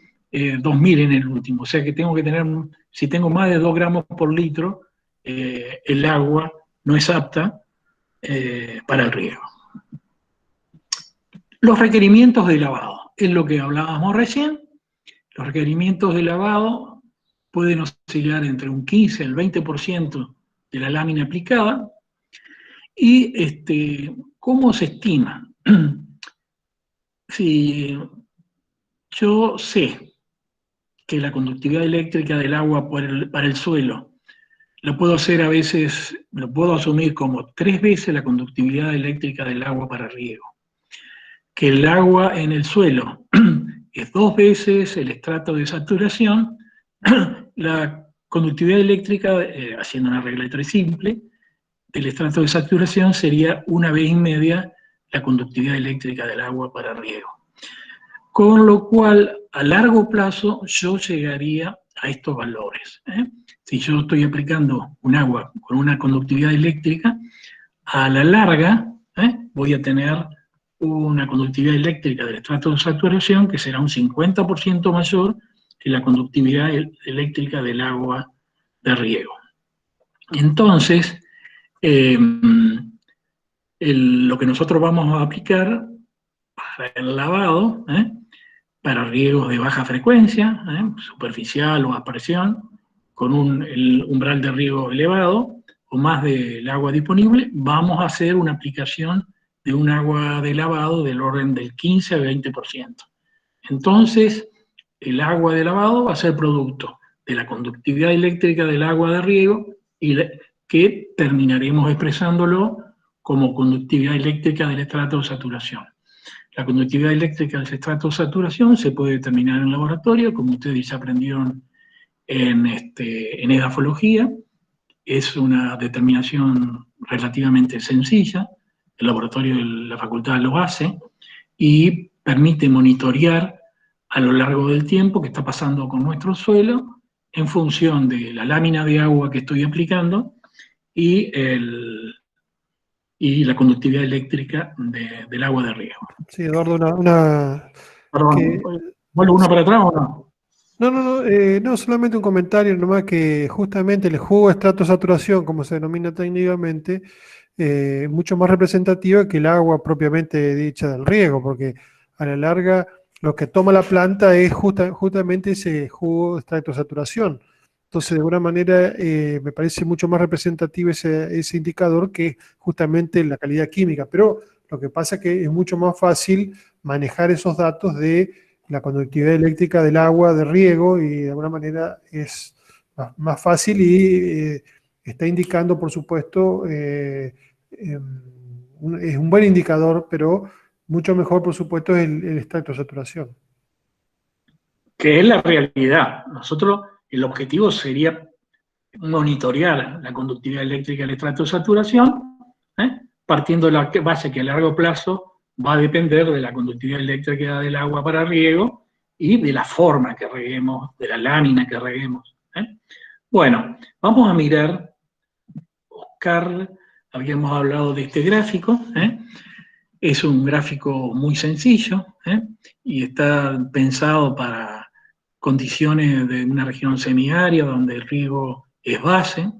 2000 en el último. O sea que tengo que tener, si tengo más de 2 gramos por litro, el agua no es apta para el riego. Los requerimientos de lavado, es lo que hablábamos recién. Los requerimientos de lavado pueden oscilar entre un 15 al 20% de la lámina aplicada. Y ¿cómo se estima? Si yo sé que la conductividad eléctrica del agua para el suelo lo puedo hacer a veces, lo puedo asumir como 3 veces la conductividad eléctrica del agua para riego. Que el agua en el suelo es 2 veces el estrato de saturación, la conductividad eléctrica, haciendo una regla de 3 simple, del estrato de saturación sería 1,5 veces la conductividad eléctrica del agua para riego. Con lo cual, a largo plazo, yo llegaría a estos valores. Si yo estoy aplicando un agua con una conductividad eléctrica, a la larga voy a tener una conductividad eléctrica del estrato de saturación que será un 50% mayor que la conductividad eléctrica del agua de riego. Entonces, lo que nosotros vamos a aplicar para el lavado, para riegos de baja frecuencia, superficial o a presión, con el umbral de riego elevado, o más del agua disponible, vamos a hacer una aplicación de un agua de lavado del orden del 15 a 20%. Entonces, el agua de lavado va a ser producto de la conductividad eléctrica del agua de riego, y que terminaremos expresándolo como conductividad eléctrica del estrato de saturación. La conductividad eléctrica del estrato de saturación se puede determinar en laboratorio, como ustedes ya aprendieron en edafología. Es una determinación relativamente sencilla. El laboratorio de la facultad lo hace y permite monitorear a lo largo del tiempo qué está pasando con nuestro suelo en función de la lámina de agua que estoy aplicando y la conductividad eléctrica del agua de riego. Sí, Eduardo, Perdón, ¿vuelvo una para atrás o no? No, solamente un comentario nomás, que justamente el jugo de estratosaturación, como se denomina técnicamente, es mucho más representativa que el agua propiamente dicha del riego, porque a la larga lo que toma la planta es justamente ese jugo de estratosaturación. Entonces, de alguna manera, me parece mucho más representativo ese indicador que justamente la calidad química. Pero lo que pasa es que es mucho más fácil manejar esos datos de la conductividad eléctrica del agua de riego, y de alguna manera es más fácil y está indicando, por supuesto, es un buen indicador, pero mucho mejor, por supuesto, es el estrato de saturación. Que es la realidad. Nosotros, el objetivo sería monitorear la conductividad eléctrica del estrato de saturación, partiendo de la base que a largo plazo va a depender de la conductividad eléctrica del agua para riego y de la forma que reguemos, de la lámina que reguemos. Bueno, vamos a mirar, Oscar, habíamos hablado de este gráfico, es un gráfico muy sencillo, y está pensado para condiciones de una región semiárida donde el riego es base,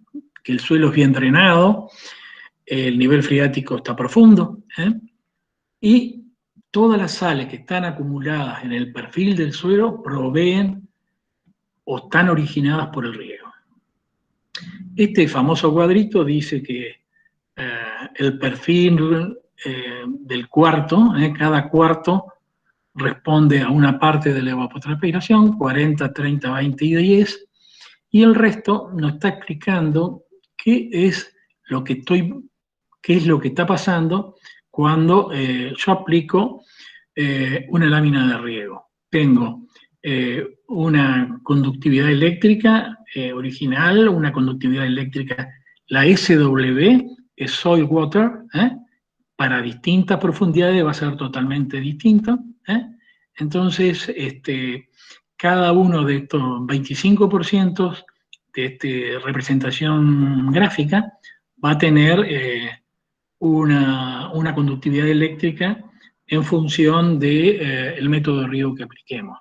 que el suelo es bien drenado, el nivel freático está profundo, y todas las sales que están acumuladas en el perfil del suelo proveen o están originadas por el riego. Este famoso cuadrito dice que el perfil del cuarto, cada cuarto responde a una parte de la evapotranspiración, 40, 30, 20 y 10, y el resto nos está explicando qué es lo que está pasando cuando yo aplico una lámina de riego. Tengo una conductividad eléctrica original, una conductividad eléctrica, la SW, es soil water, para distintas profundidades va a ser totalmente distinto. Entonces, cada uno de estos 25% de esta representación gráfica va a tener una conductividad eléctrica en función del método de riego que apliquemos.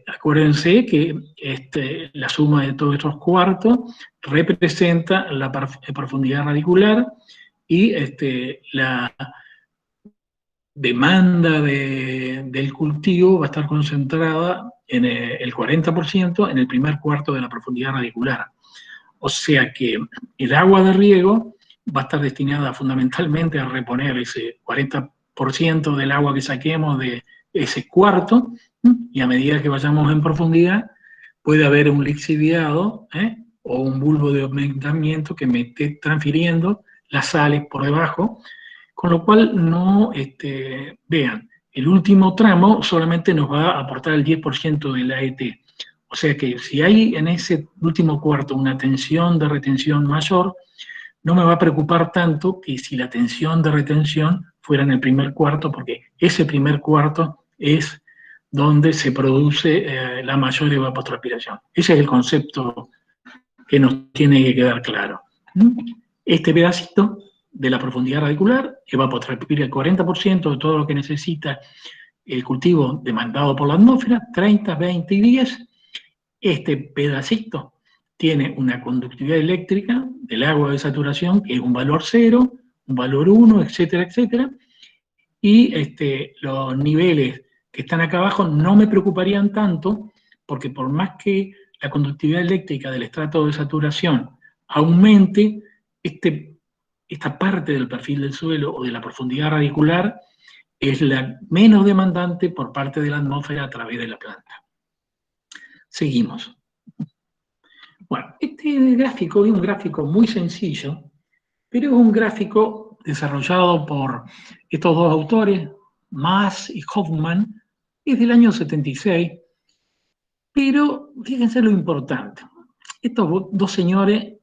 Acuérdense que la suma de todos estos cuartos representa la profundidad radicular y la demanda del cultivo va a estar concentrada en el 40% en el primer cuarto de la profundidad radicular. O sea que el agua de riego va a estar destinada fundamentalmente a reponer ese 40% del agua que saquemos de ese cuarto, y a medida que vayamos en profundidad puede haber un lixiviado o un bulbo de aumentamiento que me esté transfiriendo las sales por debajo, con lo cual no, vean, el último tramo solamente nos va a aportar el 10% de la ET. O sea que si hay en ese último cuarto una tensión de retención mayor, no me va a preocupar tanto que si la tensión de retención fuera en el primer cuarto, porque ese primer cuarto es donde se produce la mayor evapotranspiración. Ese es el concepto que nos tiene que quedar claro. Este pedacito de la profundidad radicular evapotranspira el 40% de todo lo que necesita el cultivo demandado por la atmósfera, 30, 20 y 10. Este pedacito tiene una conductividad eléctrica del agua de saturación, que es un valor 0, un valor 1, etcétera, etcétera. Y los niveles que están acá abajo no me preocuparían tanto, porque por más que la conductividad eléctrica del estrato de saturación aumente, esta parte del perfil del suelo o de la profundidad radicular es la menos demandante por parte de la atmósfera a través de la planta. Seguimos. Bueno, este gráfico es un gráfico muy sencillo, pero es un gráfico desarrollado por estos dos autores, Maass y Hoffman, es del año 76, pero fíjense lo importante. Estos dos señores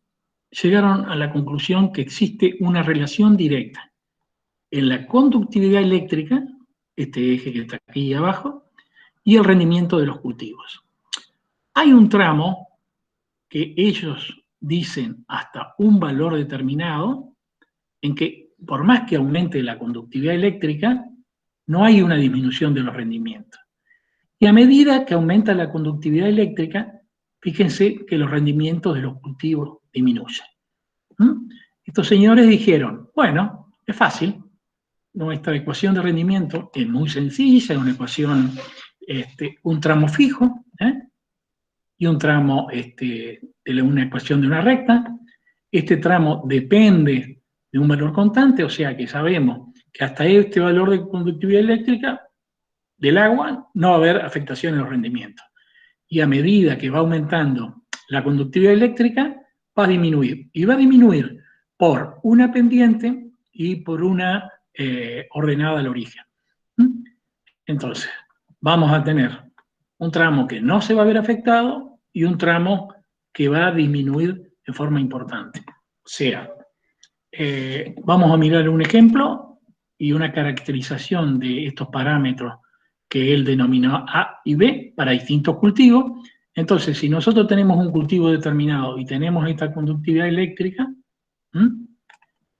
llegaron a la conclusión que existe una relación directa en la conductividad eléctrica, este eje que está aquí abajo, y el rendimiento de los cultivos. Hay un tramo que ellos dicen hasta un valor determinado, en que por más que aumente la conductividad eléctrica, no hay una disminución de los rendimientos. Y a medida que aumenta la conductividad eléctrica, fíjense que los rendimientos de los cultivos disminuyen. Estos señores dijeron, bueno, es fácil, nuestra ecuación de rendimiento es muy sencilla, es una ecuación, un tramo fijo, y un tramo de una ecuación de una recta. Este tramo depende de un valor constante, o sea que sabemos que hasta este valor de conductividad eléctrica del agua no va a haber afectación en los rendimientos. Y a medida que va aumentando la conductividad eléctrica, va a disminuir. Y va a disminuir por una pendiente y por una ordenada al origen. Entonces, vamos a tener un tramo que no se va a ver afectado y un tramo que va a disminuir de forma importante. O sea, vamos a mirar un ejemplo y una caracterización de estos parámetros que él denominó A y B para distintos cultivos. Entonces, si nosotros tenemos un cultivo determinado y tenemos esta conductividad eléctrica,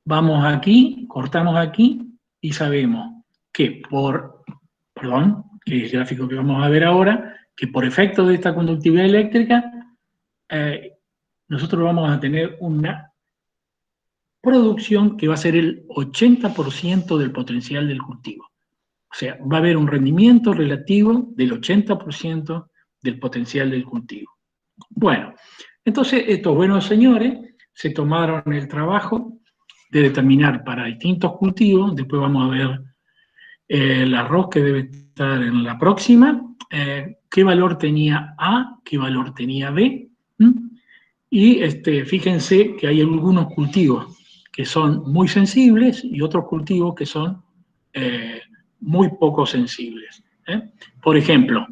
vamos aquí, cortamos aquí y sabemos que que es el gráfico que vamos a ver ahora, que por efecto de esta conductividad eléctrica, nosotros vamos a tener una producción que va a ser el 80% del potencial del cultivo. O sea, va a haber un rendimiento relativo del 80% del potencial del cultivo. Bueno, entonces estos buenos señores se tomaron el trabajo de determinar para distintos cultivos, después vamos a ver el arroz que debe estar en la próxima, qué valor tenía A, qué valor tenía B, y fíjense que hay algunos cultivos que son muy sensibles y otros cultivos que son muy poco sensibles. Por ejemplo,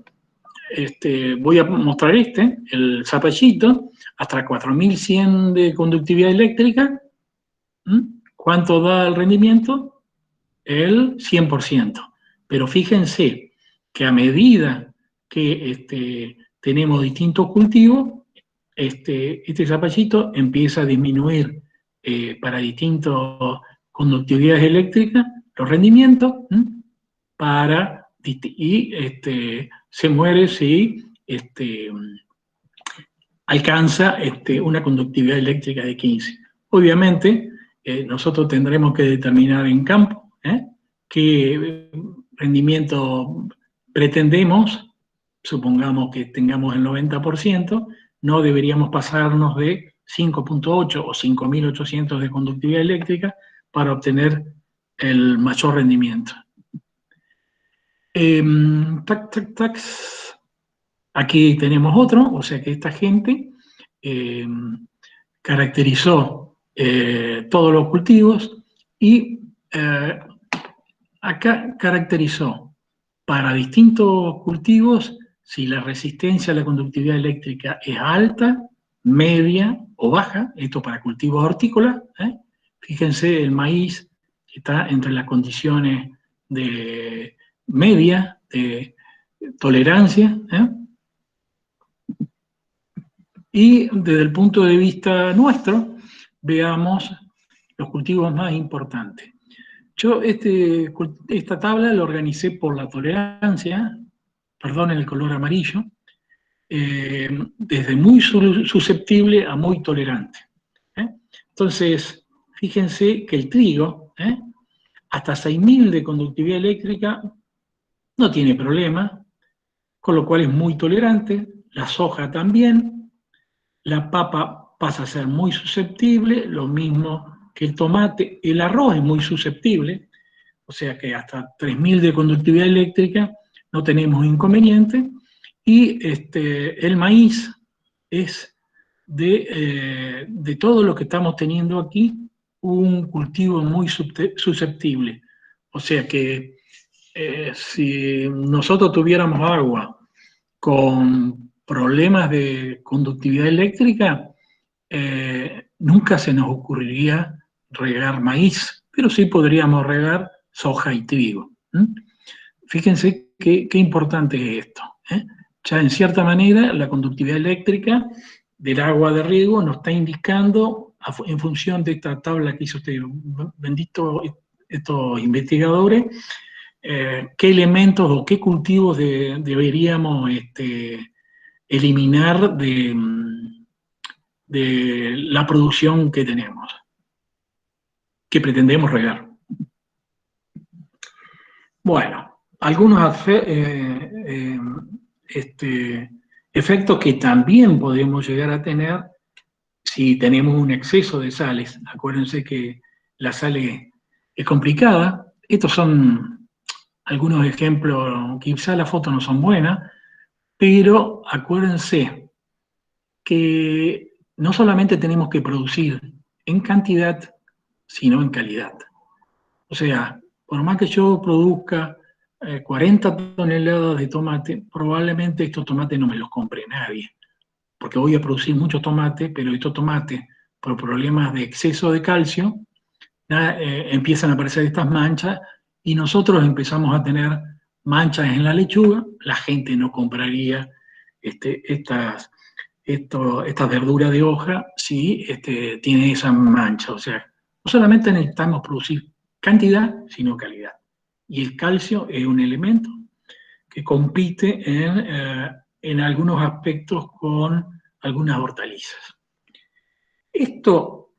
voy a mostrar el zapallito, hasta 4100 de conductividad eléctrica. ¿Cuánto da el rendimiento? El 100%. Pero fíjense que a medida que tenemos distintos cultivos, este zapallito empieza a disminuir para distintas conductividades eléctricas los rendimientos y se muere si alcanza una conductividad eléctrica de 15. Obviamente, nosotros tendremos que determinar en campo qué rendimiento pretendemos. Supongamos que tengamos el 90%, no deberíamos pasarnos de 5.8 o 5800 de conductividad eléctrica para obtener el mayor rendimiento. Aquí tenemos otro, o sea que esta gente caracterizó todos los cultivos y acá caracterizó para distintos cultivos si la resistencia a la conductividad eléctrica es alta, media o baja, esto para cultivos hortícolas. Fíjense, el maíz está entre las condiciones de media, de tolerancia, y desde el punto de vista nuestro, veamos los cultivos más importantes. Yo esta tabla la organicé por la tolerancia, perdonen el color amarillo, desde muy susceptible a muy tolerante. Entonces, fíjense que el trigo, hasta 6000 de conductividad eléctrica, no tiene problema, con lo cual es muy tolerante, la soja también, la papa pasa a ser muy susceptible, lo mismo que el tomate, el arroz es muy susceptible, o sea que hasta 3000 de conductividad eléctrica no tenemos inconveniente, y el maíz es de todo lo que estamos teniendo aquí, un cultivo muy susceptible. O sea que si nosotros tuviéramos agua con problemas de conductividad eléctrica, nunca se nos ocurriría regar maíz, pero sí podríamos regar soja y trigo. Fíjense qué importante es esto. Ya en cierta manera la conductividad eléctrica del agua de riego nos está indicando, en función de esta tabla que hizo estos investigadores, qué elementos o qué cultivos deberíamos eliminar de la producción que tenemos, que pretendemos regar. Bueno, algunos efectos que también podemos llegar a tener si tenemos un exceso de sales. Acuérdense que la sal es complicada. Estos son algunos ejemplos, quizá las fotos no son buenas, pero acuérdense que no solamente tenemos que producir en cantidad, sino en calidad. O sea, por más que yo produzca 40 toneladas de tomate, probablemente estos tomates no me los compre nadie, porque voy a producir muchos tomates, pero estos tomates, por problemas de exceso de calcio, empiezan a aparecer estas manchas y nosotros empezamos a tener manchas en la lechuga. La gente no compraría estas verduras de hoja si tiene esa mancha. O sea, no solamente necesitamos producir cantidad, sino calidad. Y el calcio es un elemento que compite en algunos aspectos con algunas hortalizas. Esto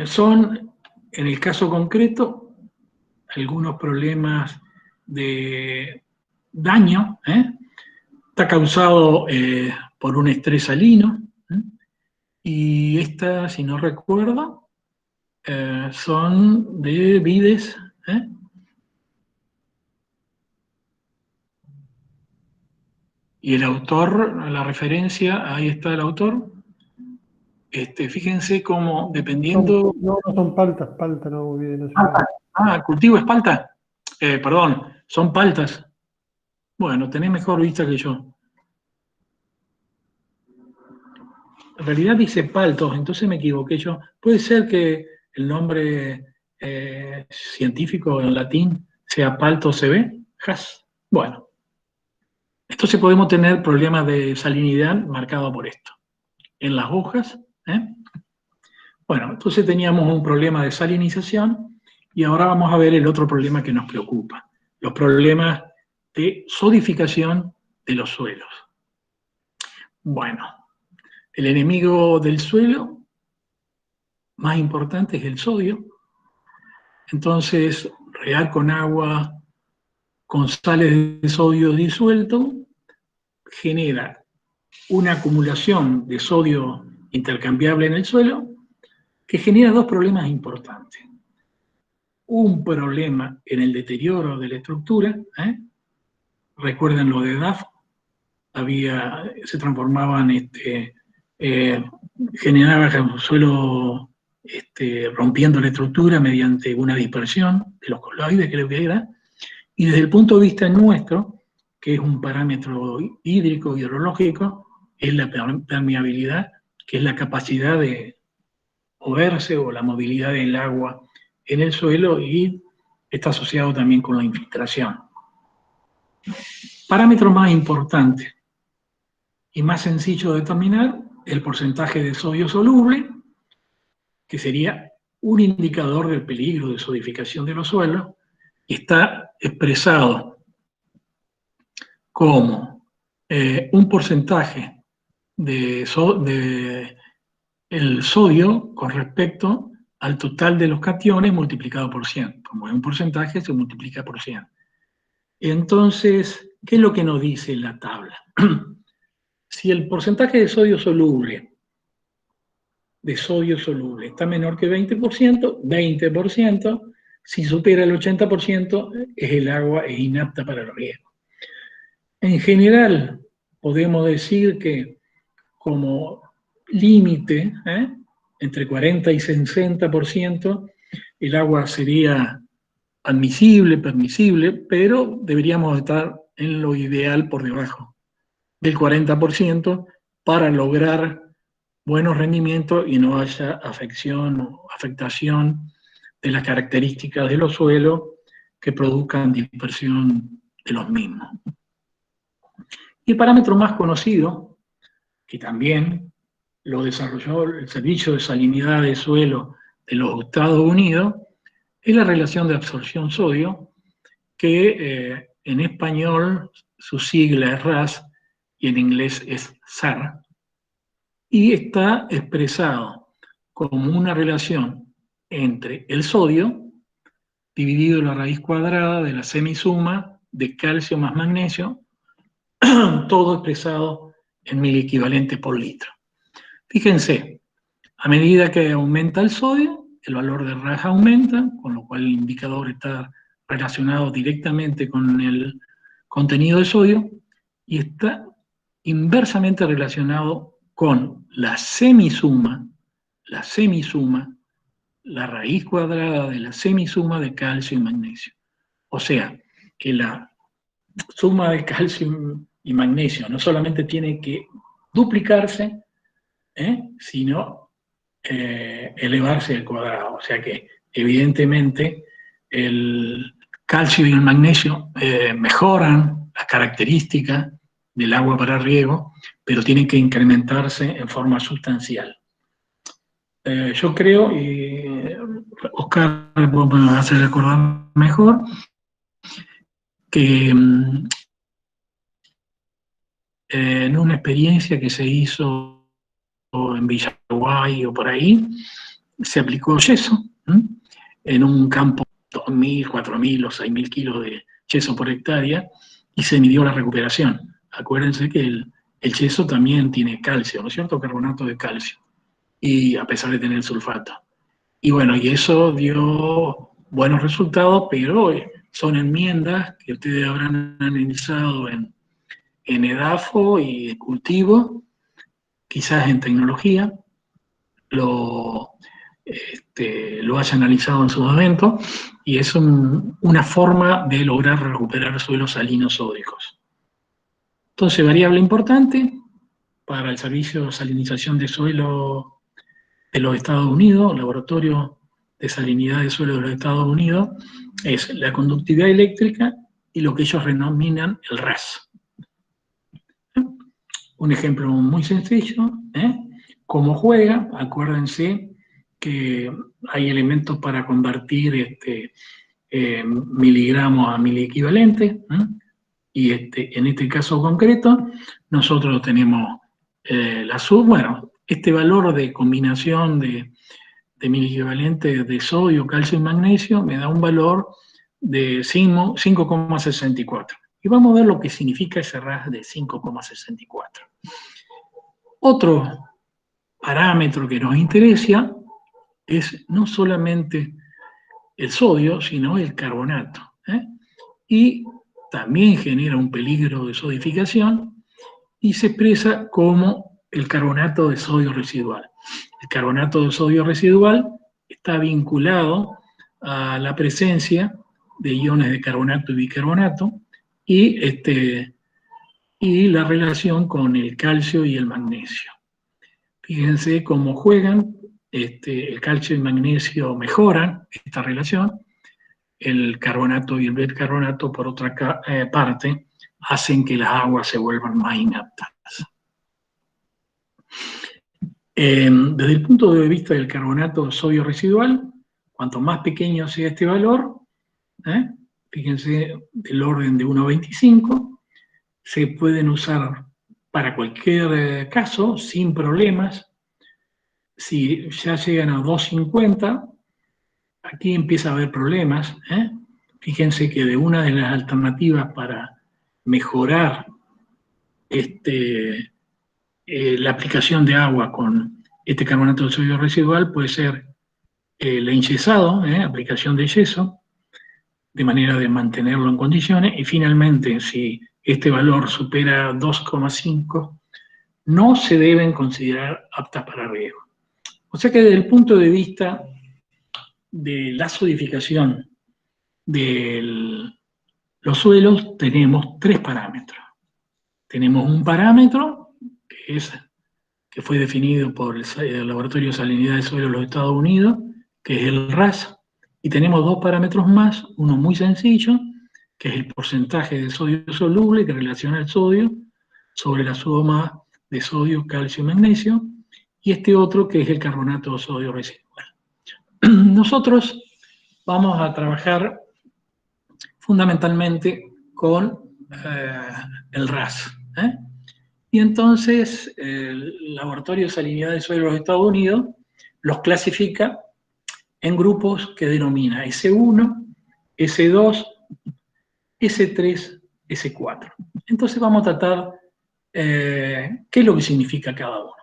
son, en el caso concreto, algunos problemas de daño. Está causado por un estrés salino, y esta, si no recuerdo, son de vides. Y el autor, la referencia, ahí está el autor. Fíjense cómo, dependiendo... No son paltas, no, bien, cultivo es palta. Perdón, son paltas. Bueno, tenés mejor vista que yo. En realidad dice paltos, entonces me equivoqué yo. Puede ser que el nombre científico en latín sea palto CB, has. Bueno, entonces podemos tener problemas de salinidad marcado por esto. En las hojas, Bueno, entonces teníamos un problema de salinización y ahora vamos a ver el otro problema que nos preocupa, los problemas de sodificación de los suelos. Bueno, el enemigo del suelo más importante es el sodio. Entonces, regar con agua con sales de sodio disuelto genera una acumulación de sodio intercambiable en el suelo que genera dos problemas importantes. Un problema en el deterioro de la estructura. Recuerden lo de DAF, se transformaban, generaba el suelo rompiendo la estructura mediante una dispersión de los coloides, creo que era, y desde el punto de vista nuestro, que es un parámetro hídrico, hidrológico, es la permeabilidad, que es la capacidad de moverse o la movilidad del agua en el suelo, y está asociado también con la infiltración. Parámetro más importante y más sencillo de determinar, el porcentaje de sodio soluble, que sería un indicador del peligro de sodificación de los suelos, y está expresado como un porcentaje de el sodio con respecto al total de los cationes multiplicado por 100. Como es un porcentaje, se multiplica por 100. Entonces, ¿qué es lo que nos dice la tabla? Si el porcentaje de sodio soluble está menor que 20%, si supera el 80%, el agua es inapta para el riego. En general, podemos decir que como límite, entre 40 y 60%, el agua sería admisible, permisible, pero deberíamos estar en lo ideal por debajo del 40% para lograr buenos rendimientos y no haya afectación de las características de los suelos que produzcan dispersión de los mismos. Y el parámetro más conocido, que también lo desarrolló el Servicio de Salinidad de Suelo de los Estados Unidos, es la relación de absorción-sodio, que en español su sigla es RAS y en inglés es SAR, y está expresado como una relación entre el sodio dividido la raíz cuadrada de la semisuma de calcio más magnesio, todo expresado en 1000 equivalentes por litro. Fíjense, a medida que aumenta el sodio, el valor de RAS aumenta, con lo cual el indicador está relacionado directamente con el contenido de sodio, y está inversamente relacionado con la semisuma, la raíz cuadrada de la semisuma de calcio y magnesio. O sea, que la suma de calcio y magnesio no solamente tiene que duplicarse, sino elevarse al cuadrado. O sea que, evidentemente, el calcio y el magnesio mejoran las características del agua para riego, pero tienen que incrementarse en forma sustancial. Yo creo, y Oscar vos me vas a hacer recordar mejor, que en una experiencia que se hizo en Villaguay o por ahí, se aplicó yeso en un campo 2.000, 4.000 o 6.000 kilos de yeso por hectárea y se midió la recuperación. Acuérdense que el yeso también tiene calcio, ¿no es cierto? Carbonato de calcio, y a pesar de tener sulfato. Y bueno, y eso dio buenos resultados, pero son enmiendas que ustedes habrán analizado en EDAFO y cultivo, quizás en tecnología, lo haya analizado en su momento, y es una forma de lograr recuperar suelos salinos sódicos. Entonces, variable importante para el Servicio de Salinización de Suelo de los Estados Unidos, Laboratorio de Salinidad de Suelo de los Estados Unidos, es la conductividad eléctrica y lo que ellos denominan el RAS. Un ejemplo muy sencillo, cómo juega. Acuérdense que hay elementos para convertir miligramos a miliequivalentes, y en este caso concreto, nosotros tenemos este valor de combinación de miliequivalentes de sodio, calcio y magnesio me da un valor de 5,64. Y vamos a ver lo que significa ese RAS de 5,64. Otro parámetro que nos interesa es no solamente el sodio, sino el carbonato. Y también genera un peligro de sodificación y se expresa como el carbonato de sodio residual. El carbonato de sodio residual está vinculado a la presencia de iones de carbonato y bicarbonato y la relación con el calcio y el magnesio. Fíjense cómo juegan, el calcio y el magnesio mejoran esta relación, el carbonato y el bicarbonato, por otra parte, hacen que las aguas se vuelvan más inaptas. Desde el punto de vista del carbonato de sodio residual, cuanto más pequeño sea este valor, fíjense, del orden de 1,25, se pueden usar para cualquier caso, sin problemas. Si ya llegan a 2,50, aquí empieza a haber problemas. Fíjense que de una de las alternativas para mejorar la aplicación de agua con este carbonato de sodio residual puede ser el enyesado, aplicación de yeso, de manera de mantenerlo en condiciones, y finalmente, si este valor supera 2,5, no se deben considerar aptas para riego. O sea que desde el punto de vista de la sodificación de los suelos tenemos tres parámetros. Tenemos un parámetro que fue definido por el Laboratorio de Salinidad de Suelo de los Estados Unidos, que es el RAS, y tenemos dos parámetros más, uno muy sencillo, que es el porcentaje de sodio soluble que relaciona el sodio sobre la suma de sodio, calcio y magnesio, y este otro que es el carbonato de sodio residual. Nosotros vamos a trabajar fundamentalmente con el RAS. Y entonces el Laboratorio de Salinidad de Suelo de los Estados Unidos los clasifica en grupos que denomina S1, S2, S3, S4. Entonces vamos a tratar qué es lo que significa cada uno.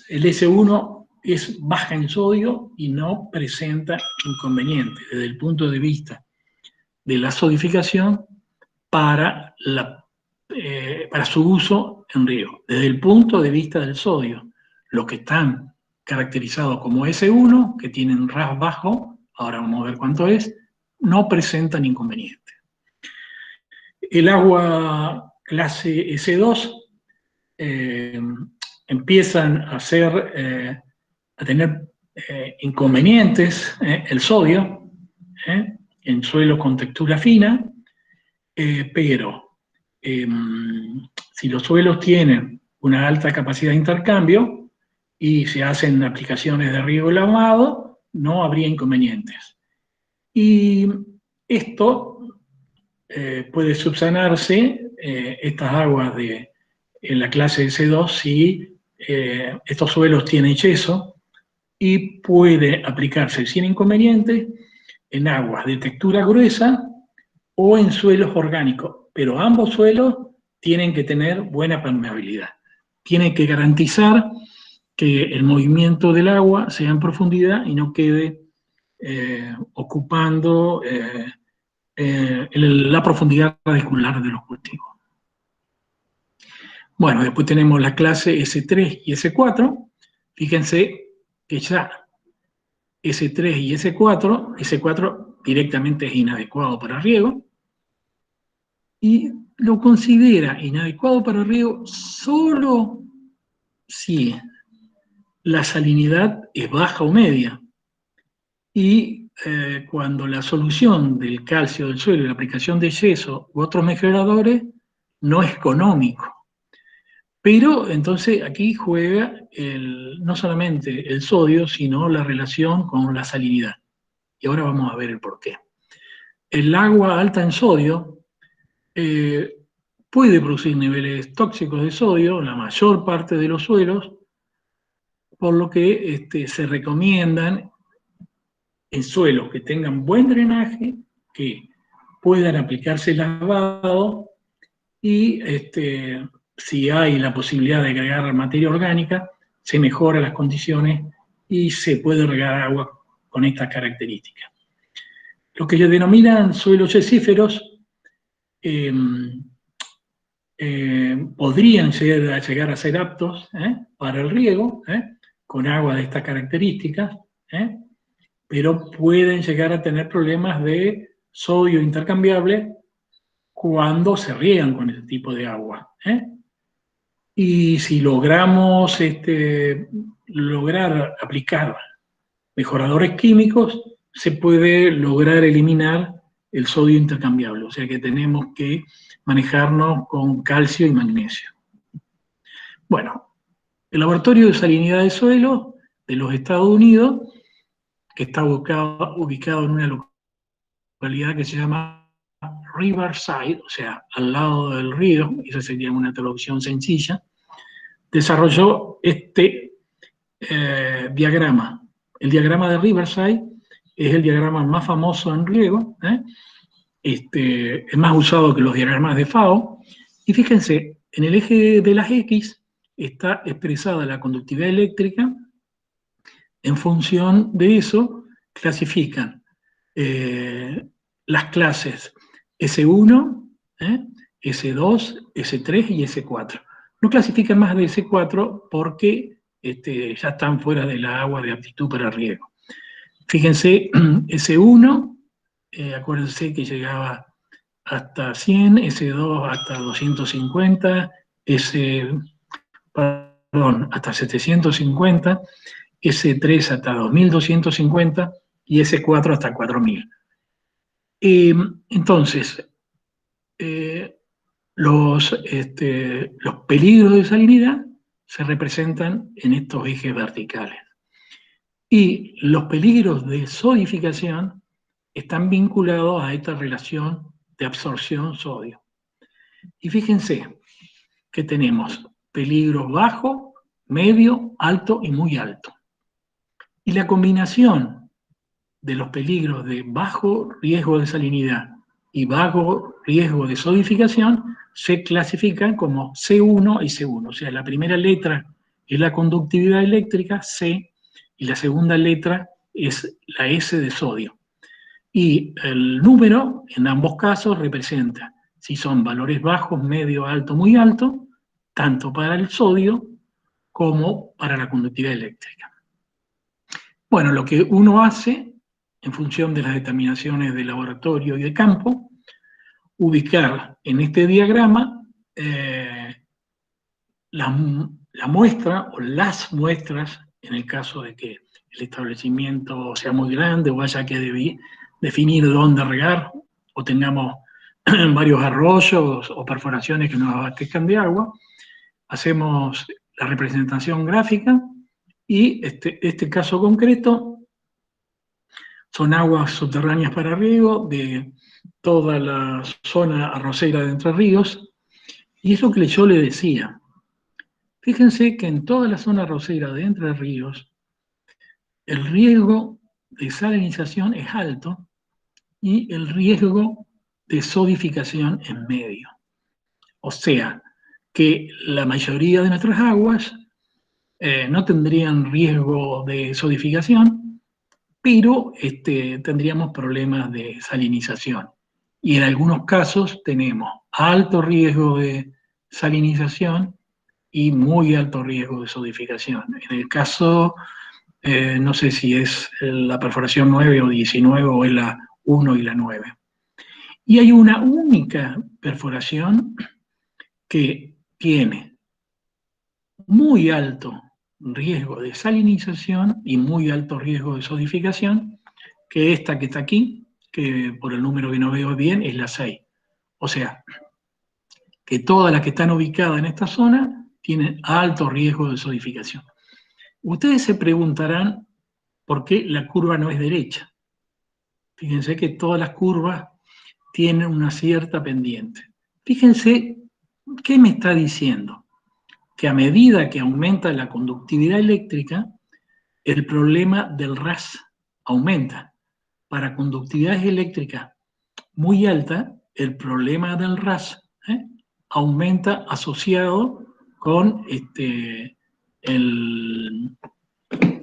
El S1 es baja en sodio y no presenta inconvenientes desde el punto de vista de la sodificación para su uso en riego. Desde el punto de vista del sodio, los que están caracterizados como S1, que tienen RAS bajo, ahora vamos a ver cuánto es, no presentan inconveniente. El agua clase S2 empiezan a ser tener inconvenientes, el sodio, en suelos con textura fina, pero si los suelos tienen una alta capacidad de intercambio y se hacen aplicaciones de riego y lavado, no habría inconvenientes. Y esto puede subsanarse, estas aguas en la clase S2, si estos suelos tienen yeso, y puede aplicarse sin inconveniente en aguas de textura gruesa o en suelos orgánicos, pero ambos suelos tienen que tener buena permeabilidad. Tienen que garantizar que el movimiento del agua sea en profundidad y no quede ocupando la profundidad radicular de los cultivos. Bueno, después tenemos la clase S3 y S4. Fíjense que ya S3 y S4 directamente es inadecuado para riego, y lo considera inadecuado para riego solo si la salinidad es baja o media, y cuando la solución del calcio del suelo y la aplicación de yeso u otros mejoradores no es económico. Pero entonces aquí juega no solamente el sodio, sino la relación con la salinidad. Y ahora vamos a ver el porqué. El agua alta en sodio puede producir niveles tóxicos de sodio en la mayor parte de los suelos, por lo que se recomiendan en suelos que tengan buen drenaje, que puedan aplicarse lavado, y si hay la posibilidad de agregar materia orgánica, se mejoran las condiciones y se puede regar agua con estas características. Lo que ellos denominan suelos yesíferos podrían llegar a ser aptos para el riego, con agua de estas características, pero pueden llegar a tener problemas de sodio intercambiable cuando se riegan con ese tipo de agua. Y si logramos lograr aplicar mejoradores químicos, se puede lograr eliminar el sodio intercambiable, o sea que tenemos que manejarnos con calcio y magnesio. Bueno, el Laboratorio de Salinidad de Suelo de los Estados Unidos, que está ubicado en una localidad que se llama Riverside, o sea, al lado del río, esa sería una traducción sencilla, desarrolló este diagrama. El diagrama de Riverside es el diagrama más famoso en riego, es más usado que los diagramas de FAO, y fíjense, en el eje de las X está expresada la conductividad eléctrica. En función de eso, clasifican las clases S1, S2, S3 y S4. No clasifican más de S4 porque ya están fuera de la agua de aptitud para riego. Fíjense, S1, acuérdense que llegaba hasta 100, S2 hasta 250, hasta 750, S3 hasta 2250 y S4 hasta 4000. Entonces, los peligros de salinidad se representan en estos ejes verticales. Y los peligros de sodificación están vinculados a esta relación de absorción sodio. Y fíjense que tenemos peligros bajo, medio, alto y muy alto. Y la combinación de los peligros de bajo riesgo de salinidad y bajo riesgo de sodificación se clasifican como C1 y C1. O sea, la primera letra es la conductividad eléctrica, C, y la segunda letra es la S de sodio. Y el número, en ambos casos, representa si son valores bajos, medio, alto, muy alto, tanto para el sodio como para la conductividad eléctrica. Bueno, lo que uno hace, en función de las determinaciones de laboratorio y de campo, ubicar en este diagrama la muestra o las muestras en el caso de que el establecimiento sea muy grande o haya que definir dónde regar, o tengamos varios arroyos o perforaciones que nos abastezcan de agua. Hacemos la representación gráfica y este caso concreto son aguas subterráneas para riego de toda la zona arrocera de Entre Ríos, y es lo que yo le decía. Fíjense que en toda la zona arrocera de Entre Ríos el riesgo de salinización es alto y el riesgo de sodificación es medio. O sea, que la mayoría de nuestras aguas no tendrían riesgo de sodificación, pero tendríamos problemas de salinización. Y en algunos casos tenemos alto riesgo de salinización y muy alto riesgo de sodificación. En el caso, no sé si es la perforación 9 o 19 o es la 1 y la 9. Y hay una única perforación que tiene muy alto riesgo de salinización y muy alto riesgo de sodificación, que esta que está aquí, que por el número que no veo bien, es la 6. O sea, que todas las que están ubicadas en esta zona tienen alto riesgo de sodificación. Ustedes se preguntarán por qué la curva no es derecha. Fíjense que todas las curvas tienen una cierta pendiente. Fíjense, ¿qué me está diciendo? Que a medida que aumenta la conductividad eléctrica, el problema del RAS aumenta. Para conductividades eléctricas muy altas, el problema del RAS aumenta asociado con,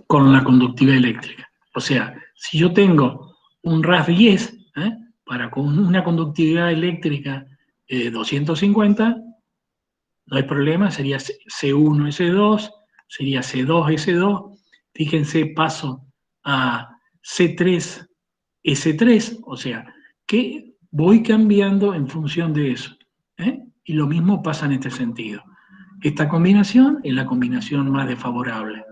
con la conductividad eléctrica. O sea, si yo tengo un RAS 10, para con una conductividad eléctrica 250, no hay problema, sería C1S2, sería C2S2, fíjense, paso a C3S3, o sea, que voy cambiando en función de eso. Y lo mismo pasa en este sentido. Esta combinación es la combinación más desfavorable.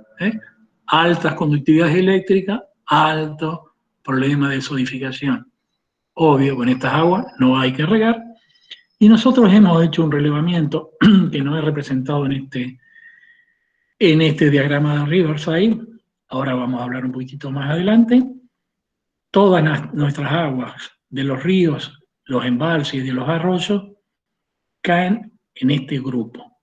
Altas conductividades eléctricas, alto problema de sodificación. Obvio, con estas aguas no hay que regar. Y nosotros hemos hecho un relevamiento que no he representado en este diagrama de Riverside. Ahora vamos a hablar un poquitito más adelante. Todas nuestras aguas de los ríos, los embalses y de los arroyos caen en este grupo.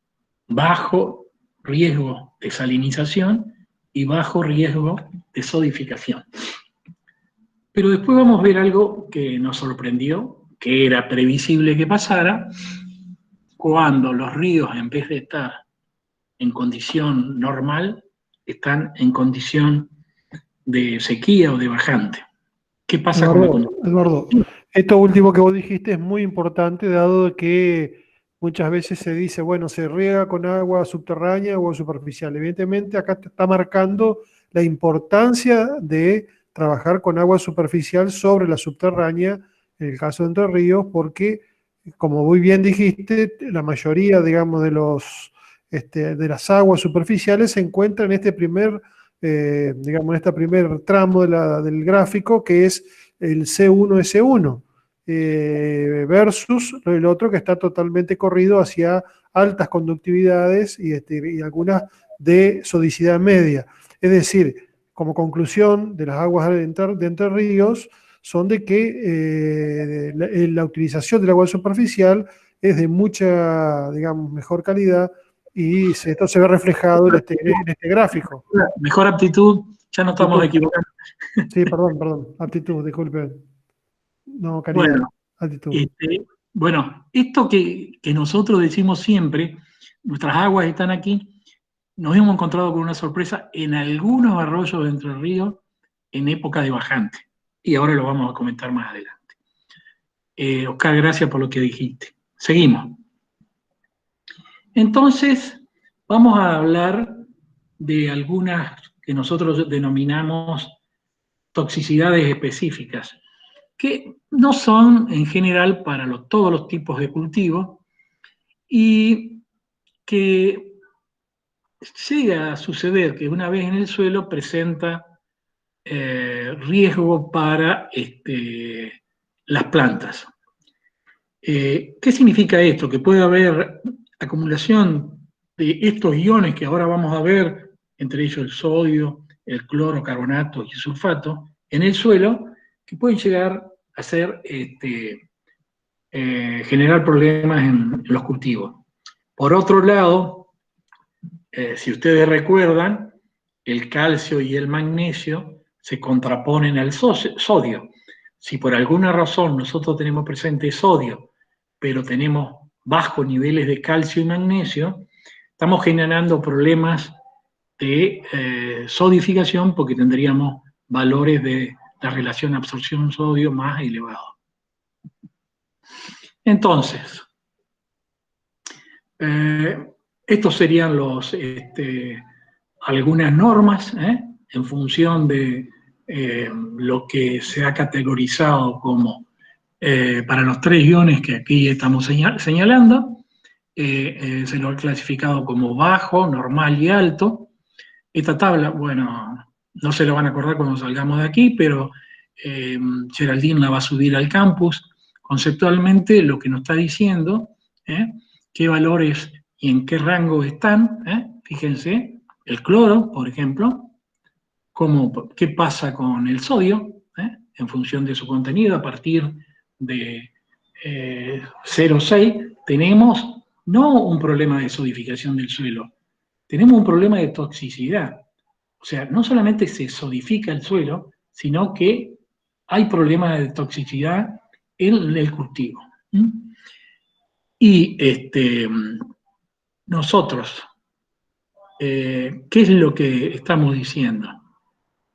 Bajo riesgo de salinización y bajo riesgo de sodificación. Pero después vamos a ver algo que nos sorprendió, que era previsible que pasara, cuando los ríos, en vez de estar en condición normal, están en condición de sequía o de bajante. ¿Qué pasa Eduardo, esto último que vos dijiste es muy importante, dado que muchas veces se dice, bueno, se riega con agua subterránea o superficial. Evidentemente acá te está marcando la importancia de trabajar con agua superficial sobre la subterránea, en el caso de Entre Ríos, porque, como muy bien dijiste, la mayoría, digamos, de las aguas superficiales se encuentran en este primer, digamos, en este primer tramo del gráfico, que es el C1S1, versus el otro que está totalmente corrido hacia altas conductividades y algunas de sodicidad media. Es decir, como conclusión de las aguas de Entre Ríos, son de que la utilización del agua superficial es de mucha, digamos, mejor calidad, y esto se ve reflejado en este gráfico. Mejor aptitud, ya no estamos equivocando. Sí, perdón, aptitud, disculpe. No, calidad, bueno, altitud. Bueno, esto que nosotros decimos siempre, nuestras aguas están aquí, nos hemos encontrado con una sorpresa en algunos arroyos de Entre Ríos en época de bajante. Y ahora lo vamos a comentar más adelante. Oscar, gracias por lo que dijiste. Seguimos. Entonces, vamos a hablar de algunas que nosotros denominamos toxicidades específicas, que no son en general para todos los tipos de cultivo y que llega a suceder que una vez en el suelo presenta riesgo para las plantas. ¿Qué significa esto? Que puede haber acumulación de estos iones que ahora vamos a ver, entre ellos el sodio, el cloro, carbonato y sulfato, en el suelo, que pueden llegar a ser, generar problemas en los cultivos. Por otro lado, si ustedes recuerdan, el calcio y el magnesio se contraponen al sodio. Si por alguna razón nosotros tenemos presente sodio, pero tenemos bajos niveles de calcio y magnesio, estamos generando problemas de sodificación porque tendríamos valores de la relación absorción-sodio más elevados. Entonces, estos serían algunas normas en función de lo que se ha categorizado como para los 3 iones que aquí estamos señalando. Se lo ha clasificado como bajo, normal y alto. Esta tabla, bueno, no se lo van a acordar cuando salgamos de aquí, pero Geraldine la va a subir al campus. Conceptualmente lo que nos está diciendo, qué valores y en qué rango están, fíjense, el cloro, por ejemplo, qué pasa con el sodio, en función de su contenido, a partir de 0,6, tenemos no un problema de sodificación del suelo, tenemos un problema de toxicidad. O sea, no solamente se sodifica el suelo, sino que hay problemas de toxicidad en el cultivo. Y nosotros, ¿qué es lo que estamos diciendo?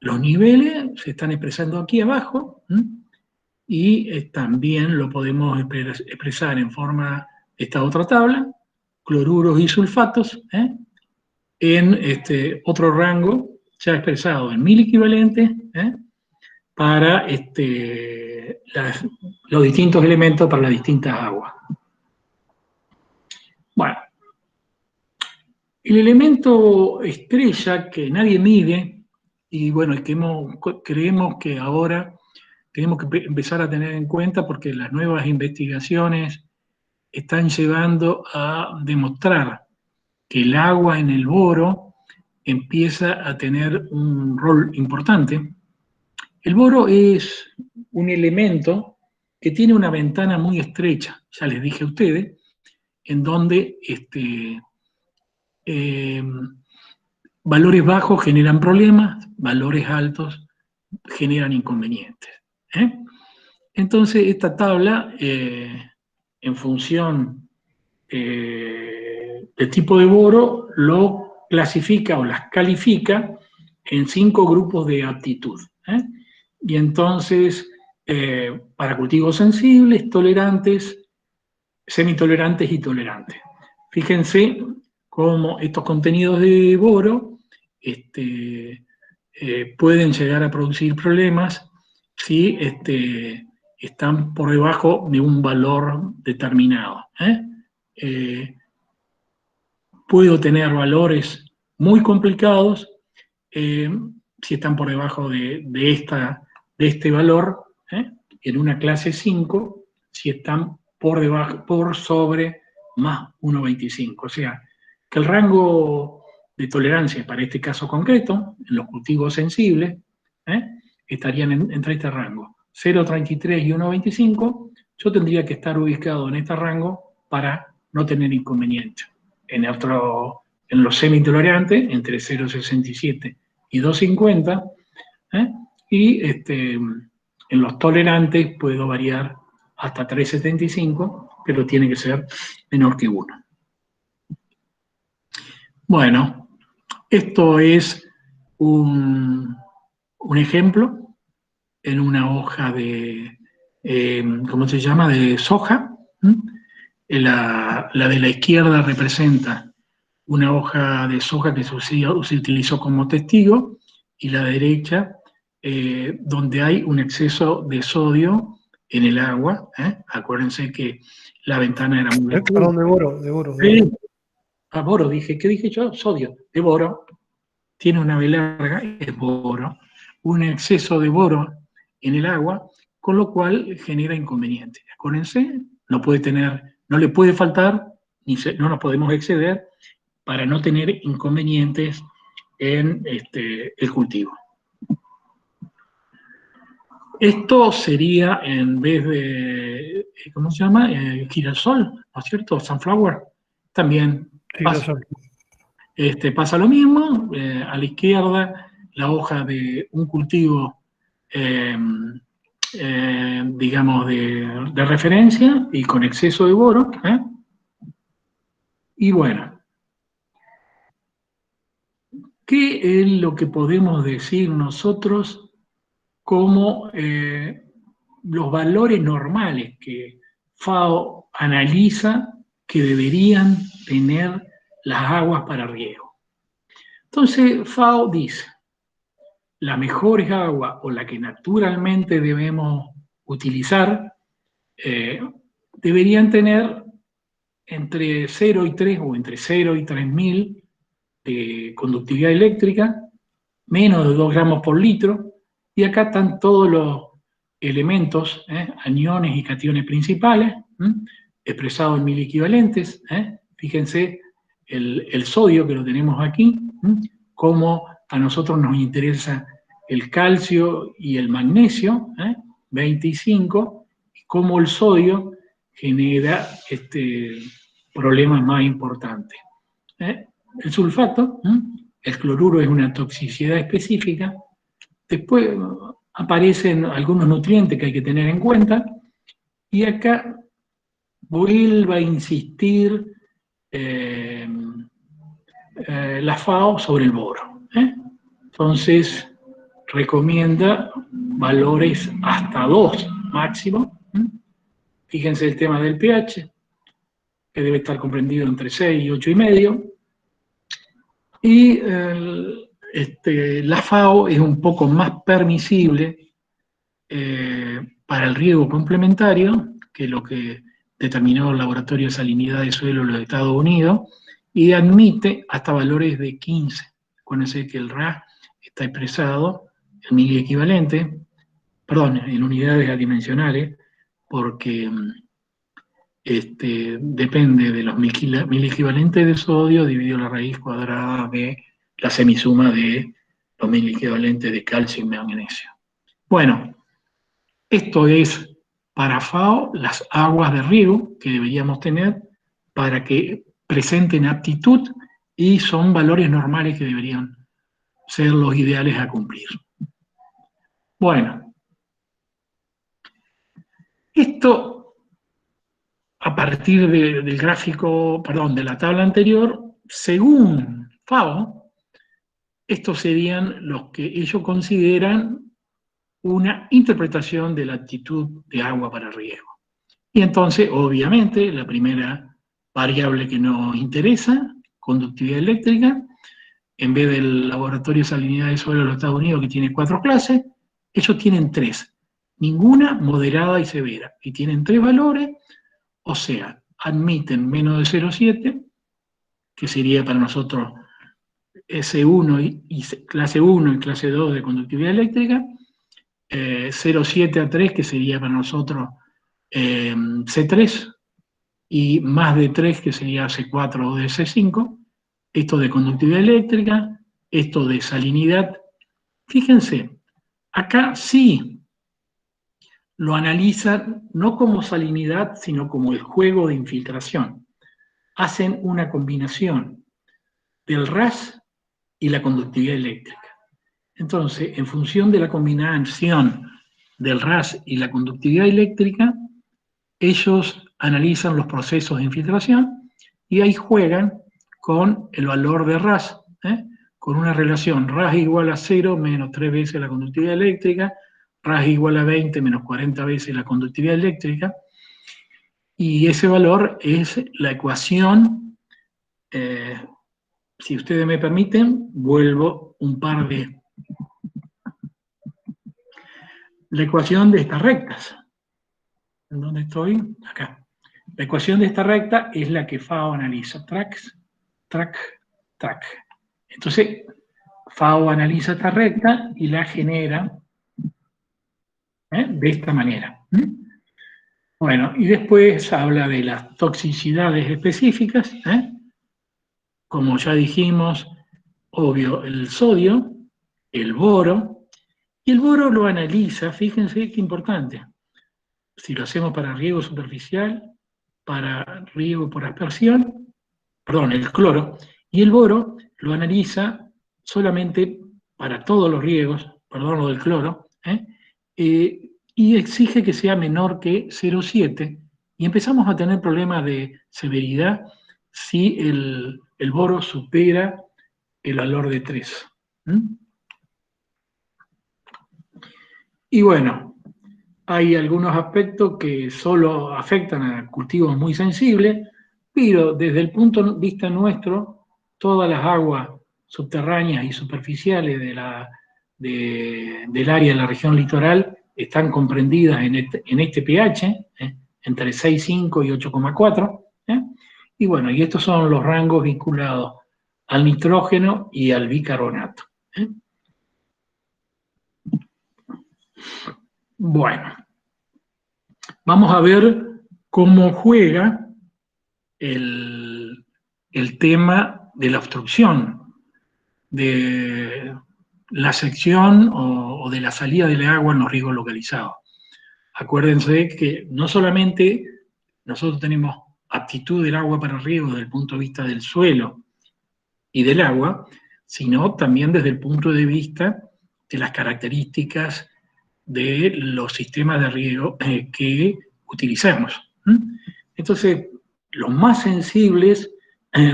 Los niveles se están expresando aquí abajo, y también lo podemos expresar en forma de esta otra tabla, cloruros y sulfatos, en otro rango ya expresado en 1000 equivalentes, para los distintos elementos para las distintas aguas. Bueno, el elemento estrella que nadie mide, y bueno, el que creemos que ahora tenemos que empezar a tener en cuenta porque las nuevas investigaciones están llevando a demostrar que el agua en el boro empieza a tener un rol importante. El boro es un elemento que tiene una ventana muy estrecha, ya les dije a ustedes, en donde valores bajos generan problemas, valores altos generan inconvenientes. Entonces, esta tabla, en función del tipo de boro, lo clasifica o las califica en 5 grupos de aptitud. Y entonces, para cultivos sensibles, tolerantes, semitolerantes y tolerantes. Fíjense cómo estos contenidos de boro pueden llegar a producir problemas si están por debajo de un valor determinado. Puedo tener valores muy complicados si están por debajo de este valor, en una clase 5, si están por sobre más 1,25. O sea, que el rango de tolerancia para este caso concreto, en los cultivos sensibles, estarían entre este rango, 0,33 y 1,25, yo tendría que estar ubicado en este rango para no tener inconveniente. En los semitolerantes, entre 0,67 y 2,50, y en los tolerantes puedo variar hasta 3,75, pero tiene que ser menor que 1. Bueno, esto es un ejemplo en una hoja de, ¿cómo se llama?, de soja. La de la izquierda representa una hoja de soja que se utilizó como testigo, y la derecha, donde hay un exceso de sodio en el agua. Acuérdense que la ventana era muy... Perdón, de boro. Sí. boro dije, ¿qué dije yo? Sodio, de boro, tiene una B larga, es boro, un exceso de boro en el agua, con lo cual genera inconvenientes. Acuérdense, no le puede faltar, no nos podemos exceder para no tener inconvenientes en el cultivo. Esto sería, en vez de, ¿cómo se llama? Girasol, ¿no es cierto? Sunflower. También pasa lo mismo. A la izquierda, la hoja de un cultivo, digamos, de referencia y con exceso de boro. Y bueno, ¿qué es lo que podemos decir nosotros como los valores normales que FAO analiza que deberían tener las aguas para riego? Entonces, FAO dice, la mejor agua o la que naturalmente debemos utilizar deberían tener entre 0 y 3 o entre 0 y 3000 de conductividad eléctrica, menos de 2 gramos por litro, y acá están todos los elementos, aniones y cationes principales, expresados en 1000 equivalentes. Fíjense el sodio que lo tenemos aquí, cómo a nosotros nos interesa el calcio y el magnesio, 25, y cómo el sodio genera problemas más importantes. El sulfato, el cloruro es una toxicidad específica. Después aparecen algunos nutrientes que hay que tener en cuenta, y acá vuelve a insistir la FAO sobre el boro. Entonces, recomienda valores hasta 2 máximo. Fíjense el tema del pH, que debe estar comprendido entre 6 y 8,5. Y la FAO es un poco más permisible para el riego complementario que lo que determinó el Laboratorio de Salinidad de Suelo de los Estados Unidos, y admite hasta valores de 15. Acuérdense que el RAS está expresado en miliequivalente, en unidades adimensionales, porque depende de los miliequivalentes de sodio dividido la raíz cuadrada de la semisuma de los miliequivalentes de calcio y magnesio. Bueno, esto es para FAO las aguas de riego que deberíamos tener para que presenten aptitud, y son valores normales que deberían ser los ideales a cumplir. Bueno, esto a partir del gráfico, de la tabla anterior, según FAO, estos serían los que ellos consideran una interpretación de la aptitud de agua para riego. Y entonces, obviamente, la primera variable que nos interesa, conductividad eléctrica, en vez del Laboratorio de Salinidad de Suelo de los Estados Unidos, que tiene 4 clases, ellos tienen 3, ninguna moderada y severa, y tienen 3 valores, o sea, admiten menos de 0,7, que sería para nosotros S1 y clase 1 y clase 2 de conductividad eléctrica, 0,7 a 3, que sería para nosotros C3, y más de 3, que sería C4 o de C5, esto de conductividad eléctrica, esto de salinidad. Fíjense, acá sí lo analizan no como salinidad, sino como el juego de infiltración. Hacen una combinación del RAS y la conductividad eléctrica. Entonces, en función de la combinación del RAS y la conductividad eléctrica, ellos analizan los procesos de infiltración y ahí juegan con el valor de RAS, con una relación RAS igual a 0 menos 3 veces la conductividad eléctrica, RAS igual a 20 menos 40 veces la conductividad eléctrica, y ese valor es la ecuación. Si ustedes me permiten, vuelvo un par de... La ecuación de estas rectas. ¿En dónde estoy? Acá. La ecuación de esta recta es la que FAO analiza. Trax track, track. Entonces, FAO analiza esta recta y la genera de esta manera. Bueno, y después habla de las toxicidades específicas, como ya dijimos, obvio, el sodio, el boro, y el boro lo analiza, fíjense qué importante, si lo hacemos para riego superficial, para riego por aspersión, perdón, el cloro, y el boro lo analiza solamente para todos los riegos, perdón, lo del cloro, y exige que sea menor que 0,7, y empezamos a tener problemas de severidad si el boro supera el valor de 3. Y bueno, hay algunos aspectos que solo afectan a cultivos muy sensibles, pero desde el punto de vista nuestro, todas las aguas subterráneas y superficiales del área de la región litoral están comprendidas en este pH, entre 6,5 y 8,4. Y bueno, y estos son los rangos vinculados al nitrógeno y al bicarbonato. Bueno, vamos a ver cómo juega el tema de la obstrucción, de la sección o de la salida del agua en los riegos localizados. Acuérdense que no solamente nosotros tenemos aptitud del agua para riego desde el punto de vista del suelo y del agua, sino también desde el punto de vista de las características de los sistemas de riego que utilizamos. Entonces, los más sensibles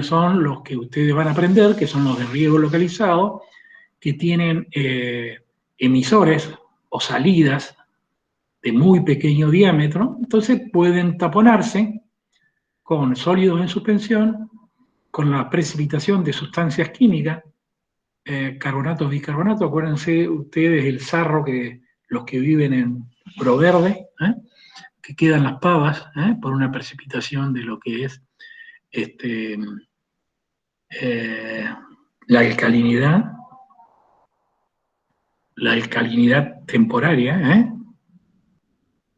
son los que ustedes van a aprender, que son los de riego localizado, que tienen emisores o salidas de muy pequeño diámetro, entonces pueden taponarse con sólidos en suspensión, con la precipitación de sustancias químicas, carbonatos, bicarbonatos. Acuérdense ustedes el sarro que los que viven en Proverde, que quedan las pavas por una precipitación de lo que es la alcalinidad temporaria,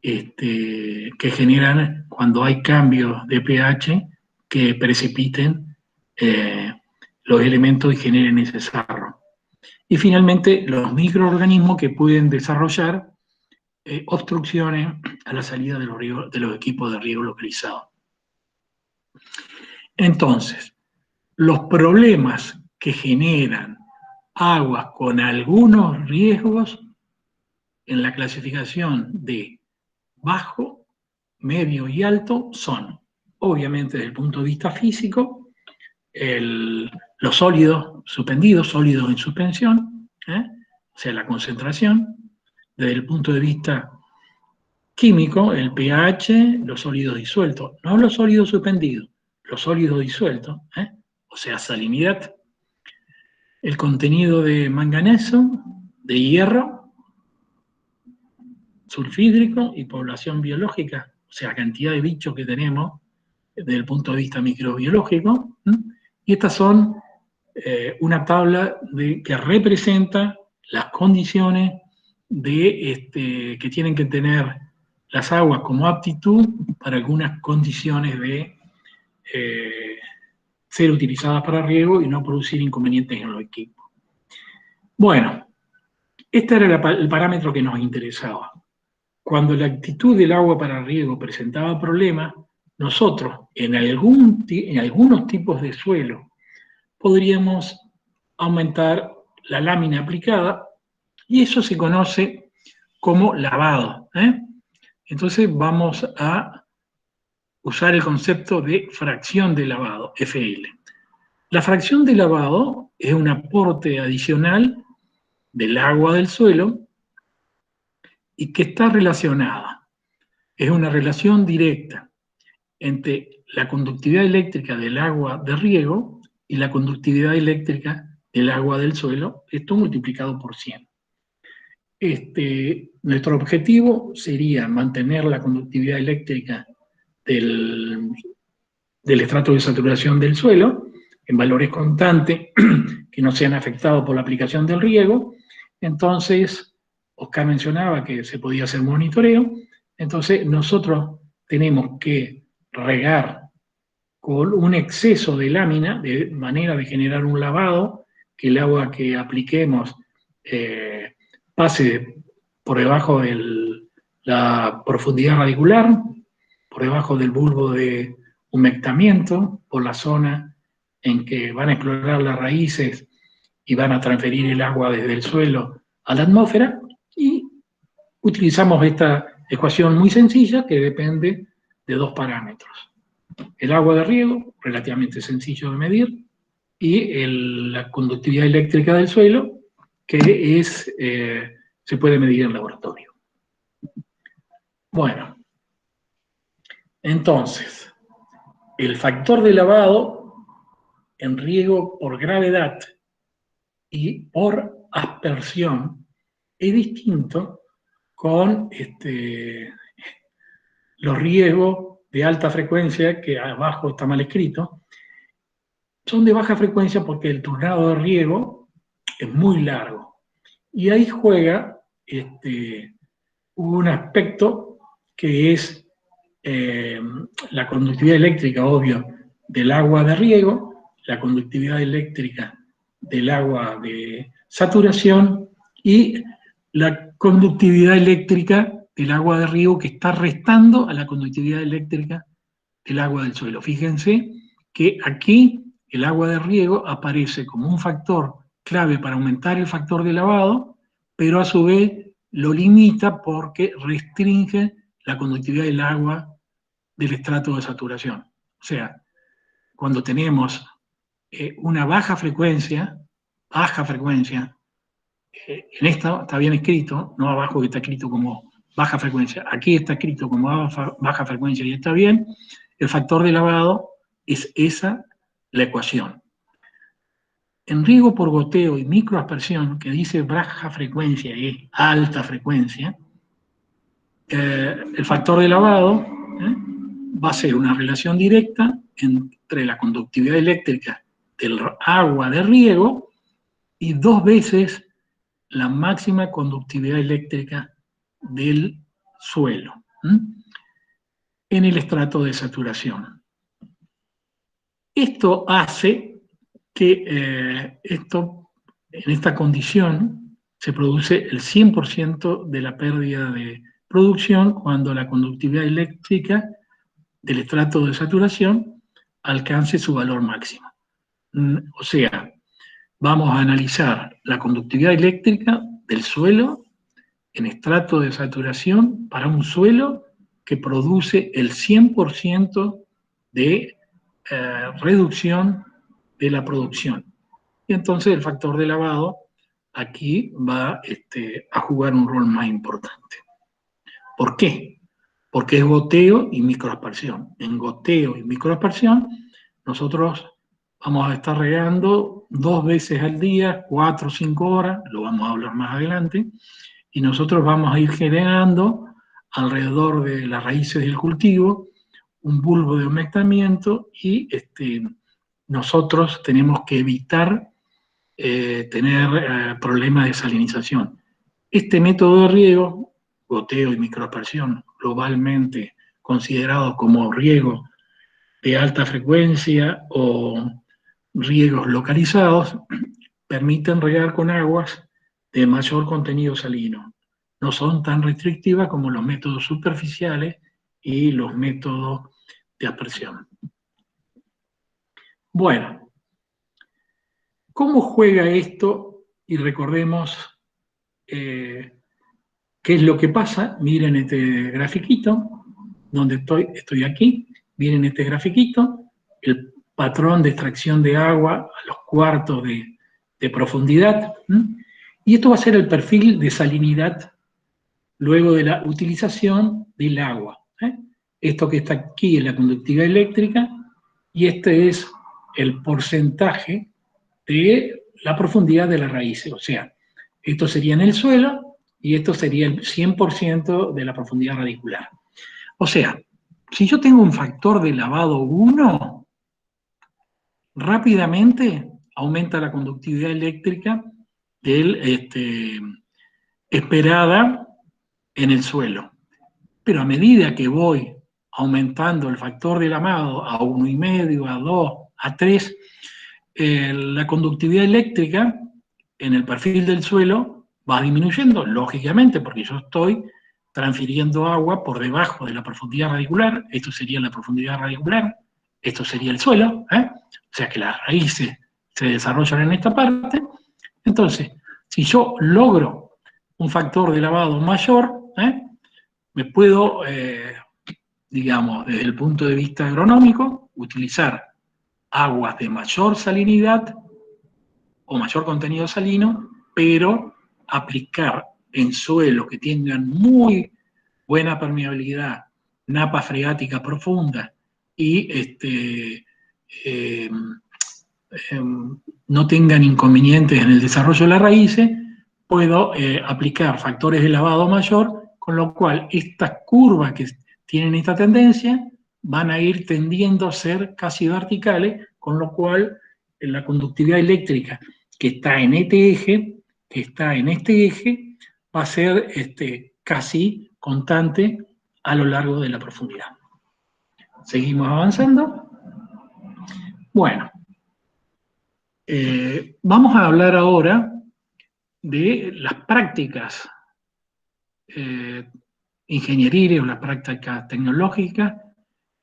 que generan cuando hay cambios de pH que precipiten los elementos y generen ese sarro. Y finalmente, los microorganismos que pueden desarrollar obstrucciones a la salida de los equipos de riego localizado. Entonces, los problemas que generan aguas con algunos riesgos en la clasificación de bajo, medio y alto son, obviamente desde el punto de vista físico, los sólidos suspendidos, sólidos en suspensión, o sea, la concentración. Desde el punto de vista químico, el pH, los sólidos disueltos, no los sólidos suspendidos, los sólidos disueltos, o sea, salinidad, el contenido de manganeso, de hierro, sulfídrico y población biológica, o sea, cantidad de bichos que tenemos desde el punto de vista microbiológico. Y estas son una tabla que representa las condiciones que tienen que tener las aguas como aptitud para algunas condiciones de ser utilizadas para riego y no producir inconvenientes en los equipos. Bueno, este era el parámetro que nos interesaba. Cuando la aptitud del agua para riego presentaba problemas, nosotros en algunos tipos de suelo podríamos aumentar la lámina aplicada y eso se conoce como lavado. Entonces vamos a usar el concepto de fracción de lavado, FL. La fracción de lavado es un aporte adicional del agua del suelo y que está relacionada. Es una relación directa entre la conductividad eléctrica del agua de riego y la conductividad eléctrica del agua del suelo, esto multiplicado por 100. Nuestro objetivo sería mantener la conductividad eléctrica del estrato de saturación del suelo en valores constantes que no sean afectados por la aplicación del riego. Entonces, Oscar mencionaba que se podía hacer monitoreo. Entonces, nosotros tenemos que regar con un exceso de lámina, de manera de generar un lavado, que el agua que apliquemos pase por debajo de la profundidad radicular, por debajo del bulbo de humectamiento, por la zona en que van a explorar las raíces y van a transferir el agua desde el suelo a la atmósfera, y utilizamos esta ecuación muy sencilla que depende de dos parámetros. El agua de riego, relativamente sencillo de medir, y la conductividad eléctrica del suelo, que se puede medir en laboratorio. Bueno, entonces, el factor de lavado en riego por gravedad y por aspersión es distinto con los riegos de alta frecuencia, que abajo está mal escrito. Son de baja frecuencia porque el turnado de riego es muy largo. Y ahí juega un aspecto que es la conductividad eléctrica, obvio, del agua de riego, la conductividad eléctrica del agua de saturación y la conductividad eléctrica del agua de riego, que está restando a la conductividad eléctrica del agua del suelo. Fíjense que aquí el agua de riego aparece como un factor clave para aumentar el factor de lavado, pero a su vez lo limita porque restringe la conductividad del agua del estrato de saturación. O sea, cuando tenemos una baja frecuencia, en esta está bien escrito, no abajo que está escrito como baja frecuencia, aquí está escrito como baja frecuencia y está bien, el factor de lavado es esa la ecuación. En riego por goteo y microaspersión, que dice baja frecuencia y alta frecuencia, el factor de lavado va a ser una relación directa entre la conductividad eléctrica del agua de riego y 2 veces la máxima conductividad eléctrica del suelo en el estrato de saturación. Esto hace que en esta condición se produce el 100% de la pérdida de producción cuando la conductividad eléctrica del estrato de saturación alcance su valor máximo. O sea, vamos a analizar la conductividad eléctrica del suelo en estrato de saturación para un suelo que produce el 100% de reducción de la producción. Y entonces el factor de lavado aquí va a jugar un rol más importante. ¿Por qué? Porque es goteo y microaspersión. En goteo y microaspersión nosotros vamos a estar regando 2 veces al día, 4 o 5 horas, lo vamos a hablar más adelante, y nosotros vamos a ir generando alrededor de las raíces del cultivo un bulbo de humectamiento y nosotros tenemos que evitar tener problemas de salinización. Este método de riego, goteo y microaspersión, globalmente considerado como riego de alta frecuencia o riegos localizados, permiten regar con aguas de mayor contenido salino. No son tan restrictivas como los métodos superficiales y los métodos de aspersión. Bueno, ¿cómo juega esto? Y recordemos qué es lo que pasa. Miren este grafiquito, donde estoy aquí. Miren este grafiquito, el patrón de extracción de agua a los cuartos de profundidad. Y esto va a ser el perfil de salinidad luego de la utilización del agua. Esto que está aquí es la conductividad eléctrica y este es el porcentaje de la profundidad de las raíces. O sea, esto sería en el suelo y esto sería el 100% de la profundidad radicular. O sea, si yo tengo un factor de lavado 1, rápidamente aumenta la conductividad eléctrica esperada en el suelo. Pero a medida que voy aumentando el factor de lamado a 1,5, a 2, a 3, la conductividad eléctrica en el perfil del suelo va disminuyendo, lógicamente, porque yo estoy transfiriendo agua por debajo de la profundidad radicular. Esto sería la profundidad radicular, esto sería el suelo, o sea que las raíces se desarrollan en esta parte. Entonces, si yo logro un factor de lavado mayor, me puedo, digamos, desde el punto de vista agronómico, utilizar aguas de mayor salinidad o mayor contenido salino, pero aplicar en suelos que tengan muy buena permeabilidad, napa freática profunda y no tengan inconvenientes en el desarrollo de las raíces, puedo aplicar factores de lavado mayor, con lo cual estas curvas que tienen esta tendencia van a ir tendiendo a ser casi verticales, con lo cual la conductividad eléctrica que está en este eje, va a ser casi constante a lo largo de la profundidad. Seguimos avanzando. Bueno, vamos a hablar ahora de las prácticas ingenieriles o las prácticas tecnológicas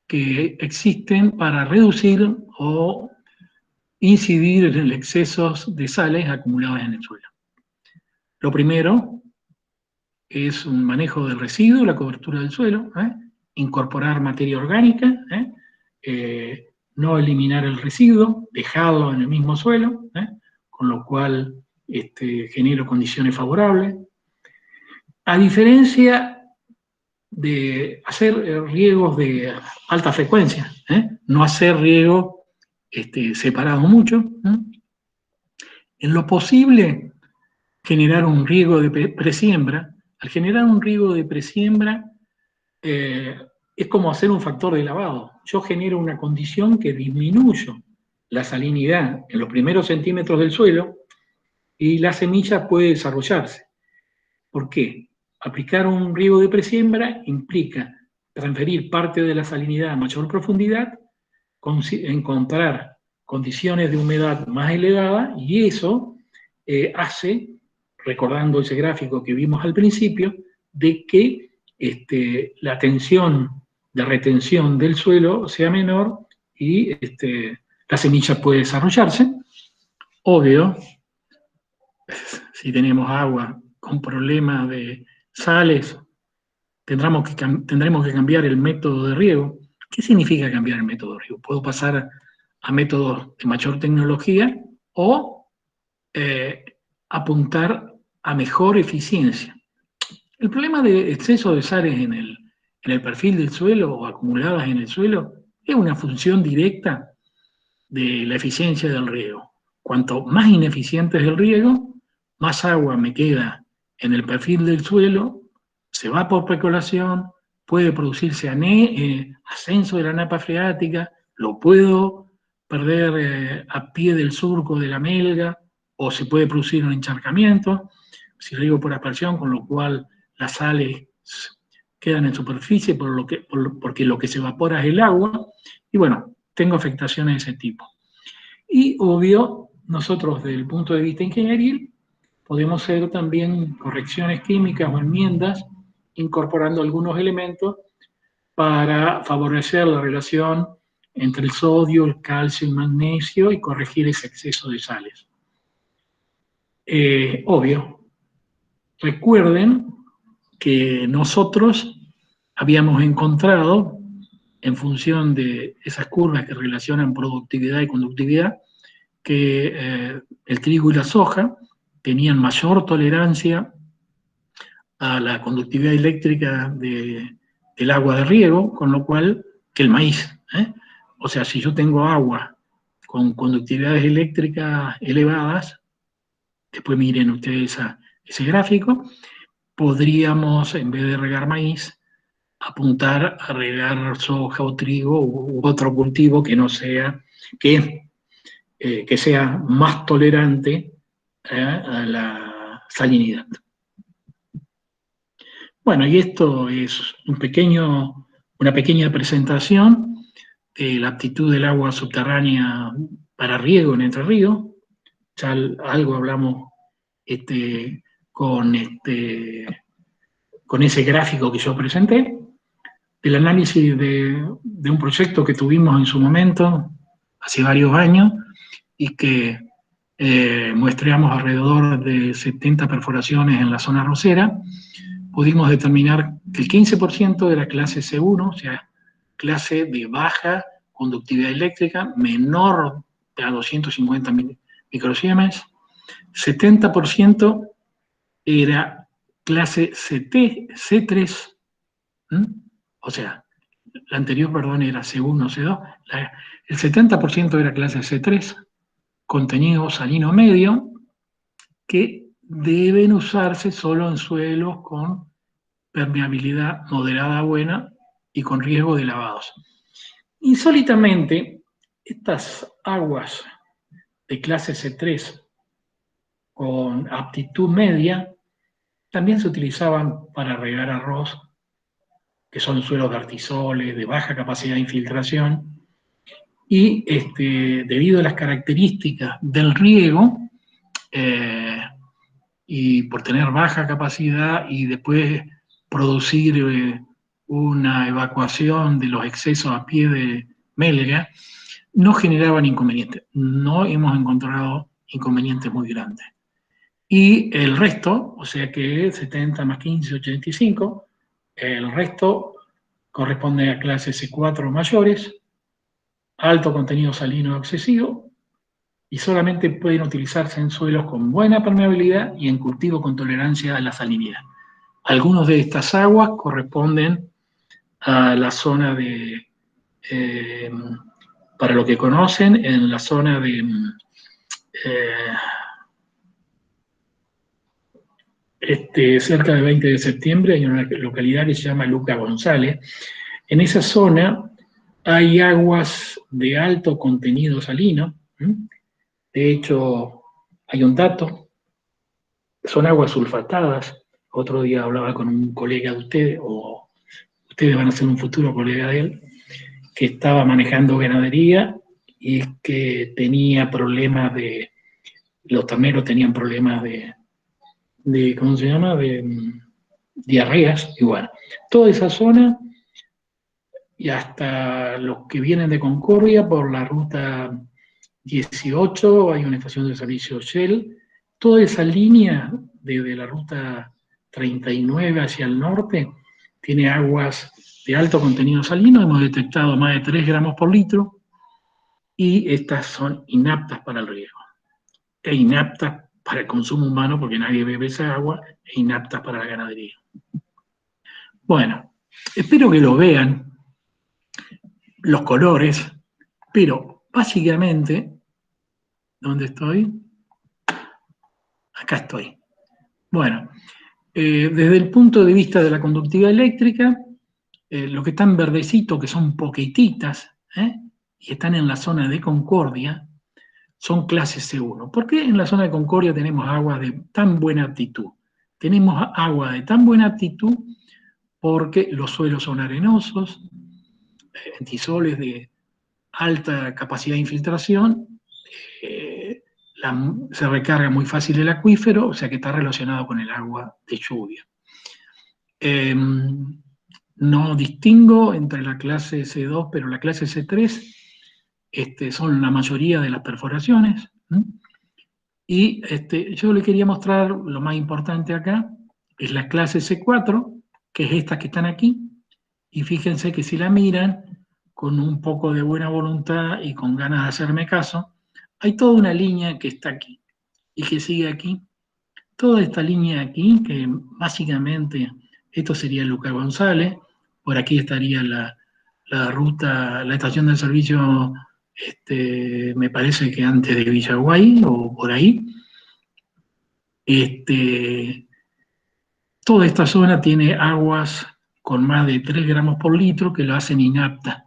que existen para reducir o incidir en el exceso de sales acumuladas en el suelo. Lo primero es un manejo del residuo, la cobertura del suelo, incorporar materia orgánica, no eliminar el residuo, dejarlo en el mismo suelo, con lo cual genero condiciones favorables. A diferencia de hacer riegos de alta frecuencia, no hacer riegos separados mucho, en lo posible generar un riego de presiembra. Al generar un riego de presiembra es como hacer un factor de lavado. Yo genero una condición que disminuyo la salinidad en los primeros centímetros del suelo y la semilla puede desarrollarse. ¿Por qué? Aplicar un riego de presiembra implica transferir parte de la salinidad a mayor profundidad, encontrar condiciones de humedad más elevadas, y eso hace, recordando ese gráfico que vimos al principio, de que la tensión de retención del suelo sea menor y la semilla puede desarrollarse. Obvio, si tenemos agua con problemas de sales, tendremos que cambiar el método de riego. ¿Qué significa cambiar el método de riego? Puedo pasar a métodos de mayor tecnología o apuntar a mejor eficiencia. El problema de exceso de sales en el perfil del suelo o acumuladas en el suelo es una función directa de la eficiencia del riego. Cuanto más ineficiente es el riego, más agua me queda en el perfil del suelo, se va por percolación, puede producirse ascenso de la napa freática, lo puedo perder a pie del surco de la melga, o se puede producir un encharcamiento, si riego por aspersión, con lo cual las sales quedan en superficie porque lo que se evapora es el agua, y bueno, tengo afectaciones de ese tipo. Y obvio, nosotros desde el punto de vista ingenieril, podemos hacer también correcciones químicas o enmiendas, incorporando algunos elementos para favorecer la relación entre el sodio, el calcio y el magnesio y corregir ese exceso de sales. Obvio, recuerden que nosotros habíamos encontrado, en función de esas curvas que relacionan productividad y conductividad, que el trigo y la soja tenían mayor tolerancia a la conductividad eléctrica del agua de riego, con lo cual, que el maíz. O sea, si yo tengo agua con conductividades eléctricas elevadas, después miren ustedes ese gráfico, podríamos, en vez de regar maíz, apuntar a regar soja o trigo u otro cultivo que no sea, que que sea más tolerante a la salinidad. Bueno, y esto es una pequeña presentación de la aptitud del agua subterránea para riego en Entre Ríos. Ya algo hablamos con ese gráfico que yo presenté, del análisis de un proyecto que tuvimos en su momento, hace varios años, y que muestreamos alrededor de 70 perforaciones en la zona arrocera. Pudimos determinar que el 15% de la clase C1, o sea, clase de baja conductividad eléctrica, menor a 250 microsiemens, 70% era clase C3, o sea, la anterior, perdón, era C1, C2, el 70% era clase C3, contenido salino medio, que deben usarse solo en suelos con permeabilidad moderada a buena y con riesgo de lavados. Insólitamente, estas aguas de clase C3 con aptitud media también se utilizaban para regar arroz, que son suelos de artisoles, de baja capacidad de infiltración, y debido a las características del riego, y por tener baja capacidad y después producir una evacuación de los excesos a pie de melga, no generaban inconvenientes. No hemos encontrado inconvenientes muy grandes. Y el resto, o sea que 70 más 15, 85, el resto corresponde a clases C4 mayores, alto contenido salino excesivo, y solamente pueden utilizarse en suelos con buena permeabilidad y en cultivo con tolerancia a la salinidad. Algunas de estas aguas corresponden a la zona de, para lo que conocen, en la zona de cerca del 20 de septiembre hay una localidad que se llama Luca González. En esa zona hay aguas de alto contenido salino. De hecho, hay un dato, son aguas sulfatadas. Otro día hablaba con un colega de ustedes, o ustedes van a ser un futuro colega de él, que estaba manejando ganadería y que tenía problemas los terneros tenían problemas de ¿cómo se llama?, de diarreas, y bueno, toda esa zona, y hasta los que vienen de Concordia por la ruta 18, hay una estación de servicio Shell, toda esa línea desde la ruta 39 hacia el norte tiene aguas de alto contenido salino, hemos detectado más de 3 gramos por litro, y estas son inaptas para el riego, e inaptas para el consumo humano, porque nadie bebe esa agua, e inaptas para la ganadería. Bueno, espero que lo vean, los colores, pero básicamente, ¿dónde estoy? Acá estoy. Bueno, desde el punto de vista de la conductividad eléctrica, lo que están verdecitos, que son poquititas, y están en la zona de Concordia, son clases C1. ¿Por qué en la zona de Concordia tenemos agua de tan buena aptitud? Tenemos agua de tan buena aptitud porque los suelos son arenosos, entisoles de alta capacidad de infiltración, se recarga muy fácil el acuífero, o sea que está relacionado con el agua de lluvia. No distingo entre la clase C2, pero la clase C3 son la mayoría de las perforaciones. Y yo le quería mostrar lo más importante acá, es la clase C4, que es esta que están aquí, y fíjense que si la miran con un poco de buena voluntad y con ganas de hacerme caso, hay toda una línea que está aquí y que sigue aquí. Toda esta línea aquí, que básicamente esto sería Luca González, por aquí estaría la ruta, la estación de servicio, me parece que antes de Villaguay o por ahí. Toda esta zona tiene aguas con más de 3 gramos por litro que lo hacen inapta.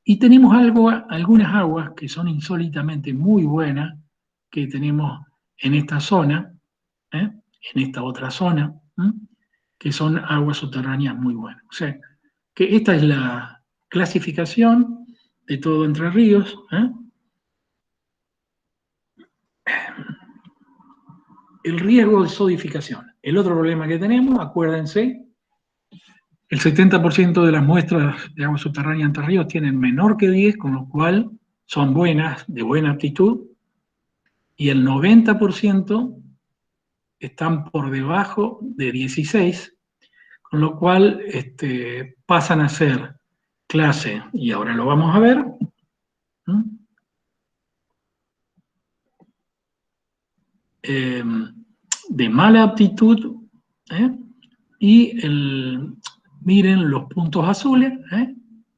Y tenemos algunas aguas que son insólitamente muy buenas que tenemos en esta zona, en esta otra zona, que son aguas subterráneas muy buenas. O sea, que esta es la clasificación de todo Entre Ríos. El riesgo de sodificación. El otro problema que tenemos, acuérdense, el 70% de las muestras de agua subterránea Entre Ríos tienen menor que 10, con lo cual son buenas, de buena aptitud, y el 90% están por debajo de 16, con lo cual pasan a ser clase, y ahora lo vamos a ver, de mala aptitud, y miren los puntos azules,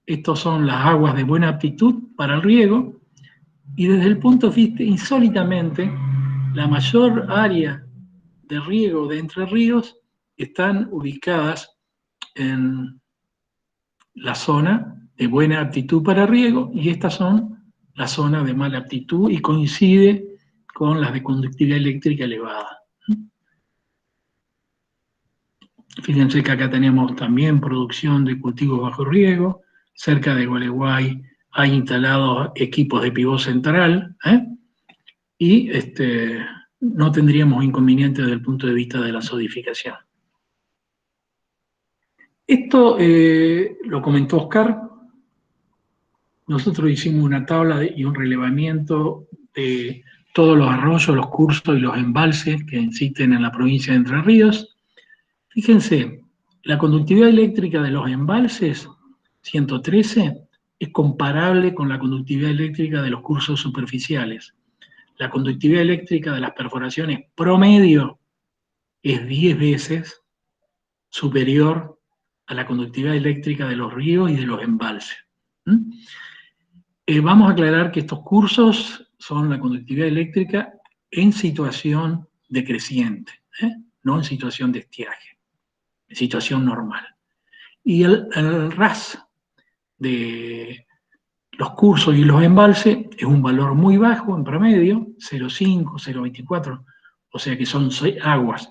estos son las aguas de buena aptitud para el riego, y desde el punto de vista, insólitamente, la mayor área de riego de Entre Ríos están ubicadas en la zona de buena aptitud para riego, y estas son las zonas de mala aptitud, y coincide con las de conductividad eléctrica elevada. Fíjense que acá tenemos también producción de cultivos bajo riego. Cerca de Gualeguay hay instalados equipos de pivot central, y no tendríamos inconvenientes desde el punto de vista de la sodificación. Esto lo comentó Oscar. Nosotros hicimos una tabla y un relevamiento de todos los arroyos, los cursos y los embalses que existen en la provincia de Entre Ríos. Fíjense, la conductividad eléctrica de los embalses, 113, es comparable con la conductividad eléctrica de los cursos superficiales. La conductividad eléctrica de las perforaciones promedio es 10 veces superior a la conductividad eléctrica de los ríos y de los embalses. Vamos a aclarar que estos cursos son la conductividad eléctrica en situación decreciente, no en situación de estiaje, en situación normal. Y el RAS de los cursos y los embalses es un valor muy bajo en promedio, 0,5, 0,24, o sea que son aguas.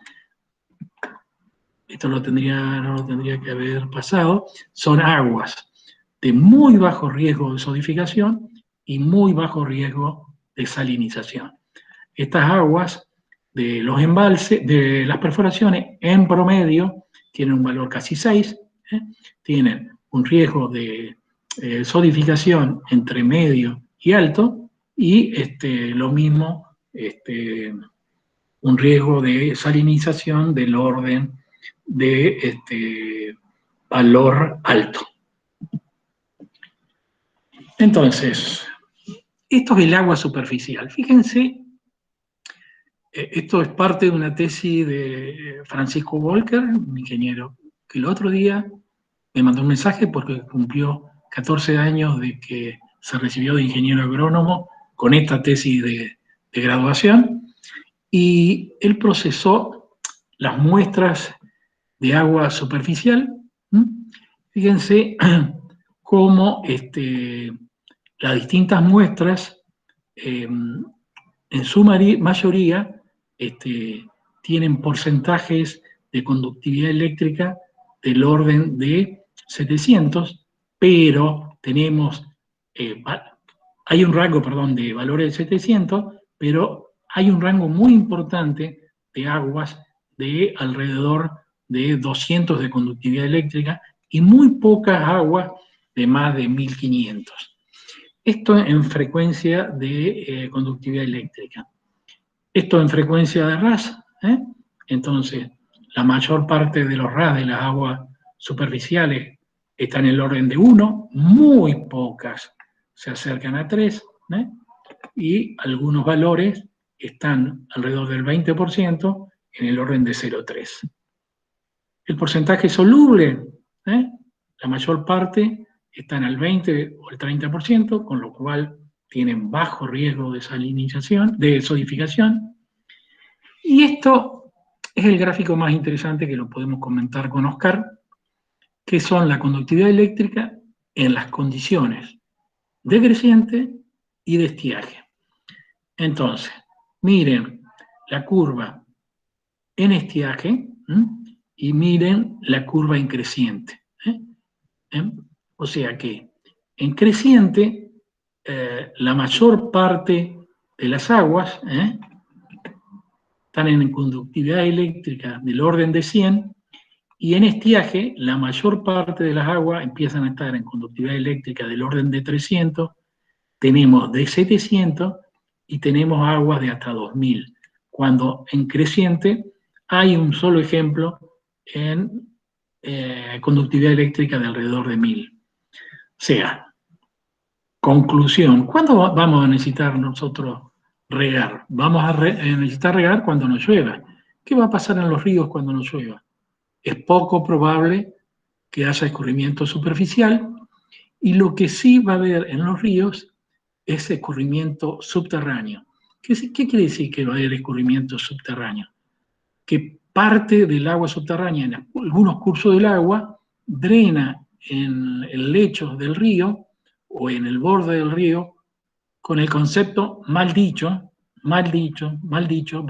Esto no lo tendría que haber pasado. Son aguas de muy bajo riesgo de sodificación y muy bajo riesgo de salinización. Estas aguas de los embalses, de las perforaciones, en promedio, tienen un valor casi 6, tienen un riesgo de sodificación entre medio y alto, y lo mismo, un riesgo de salinización del orden de valor alto. Entonces, esto es el agua superficial. Fíjense, esto es parte de una tesis de Francisco Volker, un ingeniero, que el otro día me mandó un mensaje porque cumplió 14 años de que se recibió de ingeniero agrónomo con esta tesis de graduación, y él procesó las muestras de agua superficial. Fíjense cómo las distintas muestras, en su mayoría, tienen porcentajes de conductividad eléctrica del orden de 700, pero tenemos, hay un rango, de valores de 700, pero hay un rango muy importante de aguas de alrededor de 200 de conductividad eléctrica y muy pocas aguas de más de 1500. Esto en frecuencia de conductividad eléctrica. Esto en frecuencia de RAS, entonces la mayor parte de los RAS de las aguas superficiales están en el orden de 1, muy pocas se acercan a 3, y algunos valores están alrededor del 20% en el orden de 0,3. El porcentaje soluble, la mayor parte están al 20 o el 30%, con lo cual tienen bajo riesgo de salinización, de sodificación. Y esto es el gráfico más interesante que lo podemos comentar con Oscar, que son la conductividad eléctrica en las condiciones decreciente y de estiaje. Entonces, miren la curva en estiaje y miren la curva en creciente. O sea que en creciente la mayor parte de las aguas están en conductividad eléctrica del orden de 100 y en estiaje la mayor parte de las aguas empiezan a estar en conductividad eléctrica del orden de 300, tenemos de 700 y tenemos aguas de hasta 2000, cuando en creciente hay un solo ejemplo en conductividad eléctrica de alrededor de 1000. O sea, conclusión, ¿cuándo vamos a necesitar nosotros regar? Vamos a necesitar regar cuando nos llueva. ¿Qué va a pasar en los ríos cuando nos llueva? Es poco probable que haya escurrimiento superficial y lo que sí va a haber en los ríos es escurrimiento subterráneo. ¿Qué quiere decir que va a haber escurrimiento subterráneo? Que parte del agua subterránea en algunos cursos del agua drena en el lecho del río o en el borde del río con el concepto mal dicho,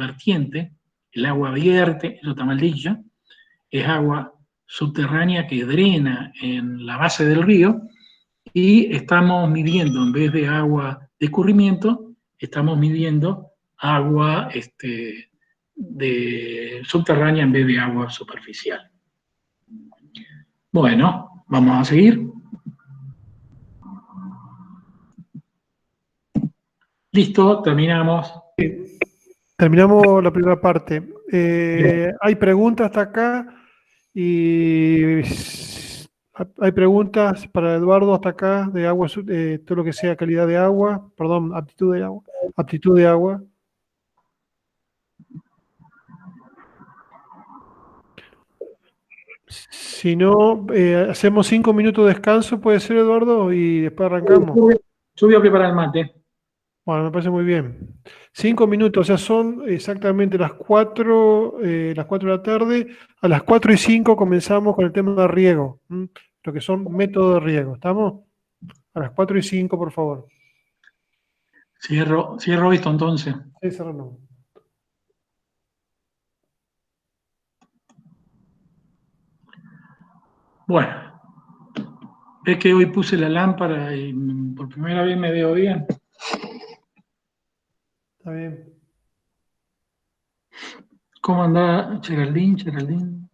vertiente. El agua vierte, eso está mal dicho, es agua subterránea que drena en la base del río y estamos midiendo, en vez de agua de escurrimiento, estamos midiendo agua subterránea en vez de agua superficial. Bueno, vamos a seguir. Listo, terminamos. Terminamos la primera parte. Hay preguntas hasta acá y hay preguntas para Eduardo hasta acá de agua, todo lo que sea calidad de agua, perdón, aptitud de agua, aptitud de agua. Si no, hacemos 5 minutos de descanso, puede ser, Eduardo, y después arrancamos. Yo voy a preparar el mate. Bueno, me parece muy bien. 5 minutos, o sea, son exactamente las 4 de la tarde. A las 4:05 comenzamos con el tema de riego, lo que son métodos de riego. ¿Estamos? A las 4:05, por favor. Cierro esto entonces. Sí, cerramos. Bueno, es que hoy puse la lámpara y por primera vez me veo bien. Está bien. ¿Cómo anda Geraldine?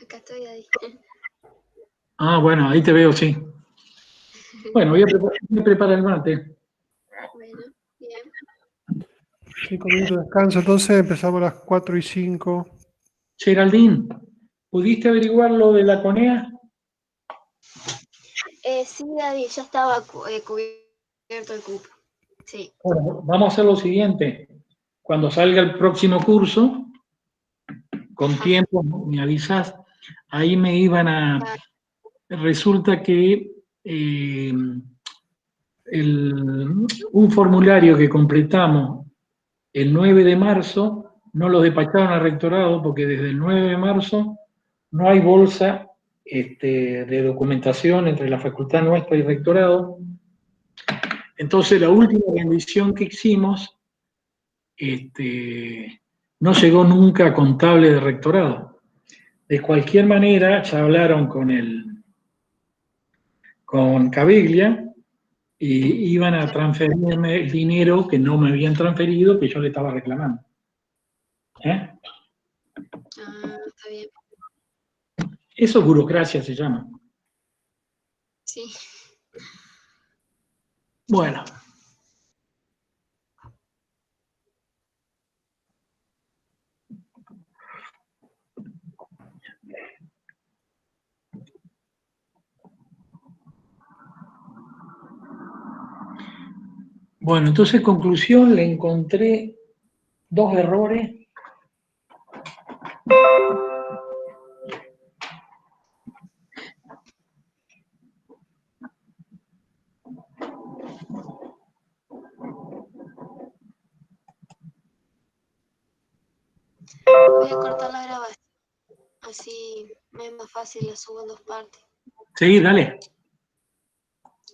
Acá estoy ahí. Ah, bueno, ahí te veo, sí. Bueno, voy a preparar el mate. Bueno, bien. 5 minutos de descanso, entonces empezamos a las 4:05. Geraldine, ¿pudiste averiguar lo de la CONEA? Sí, David, ya estaba cubierto el cupo. Sí. Bueno, vamos a hacer lo siguiente. Cuando salga el próximo curso, con tiempo, me avisas, ahí me iban a... Resulta que un formulario que completamos el 9 de marzo, no lo despacharon al rectorado porque desde el 9 de marzo no hay bolsa de documentación entre la facultad nuestra y el rectorado. Entonces la última rendición que hicimos no llegó nunca a contable de rectorado. De cualquier manera, ya hablaron con Caviglia y iban a transferirme el dinero que no me habían transferido, que yo le estaba reclamando. Ah, está bien. Eso es burocracia, se llama. Sí. Bueno. Bueno, entonces, conclusión, le encontré 2 errores. Voy a cortar la grabación. Así me es más fácil, la subo en 2 partes. Sí, dale.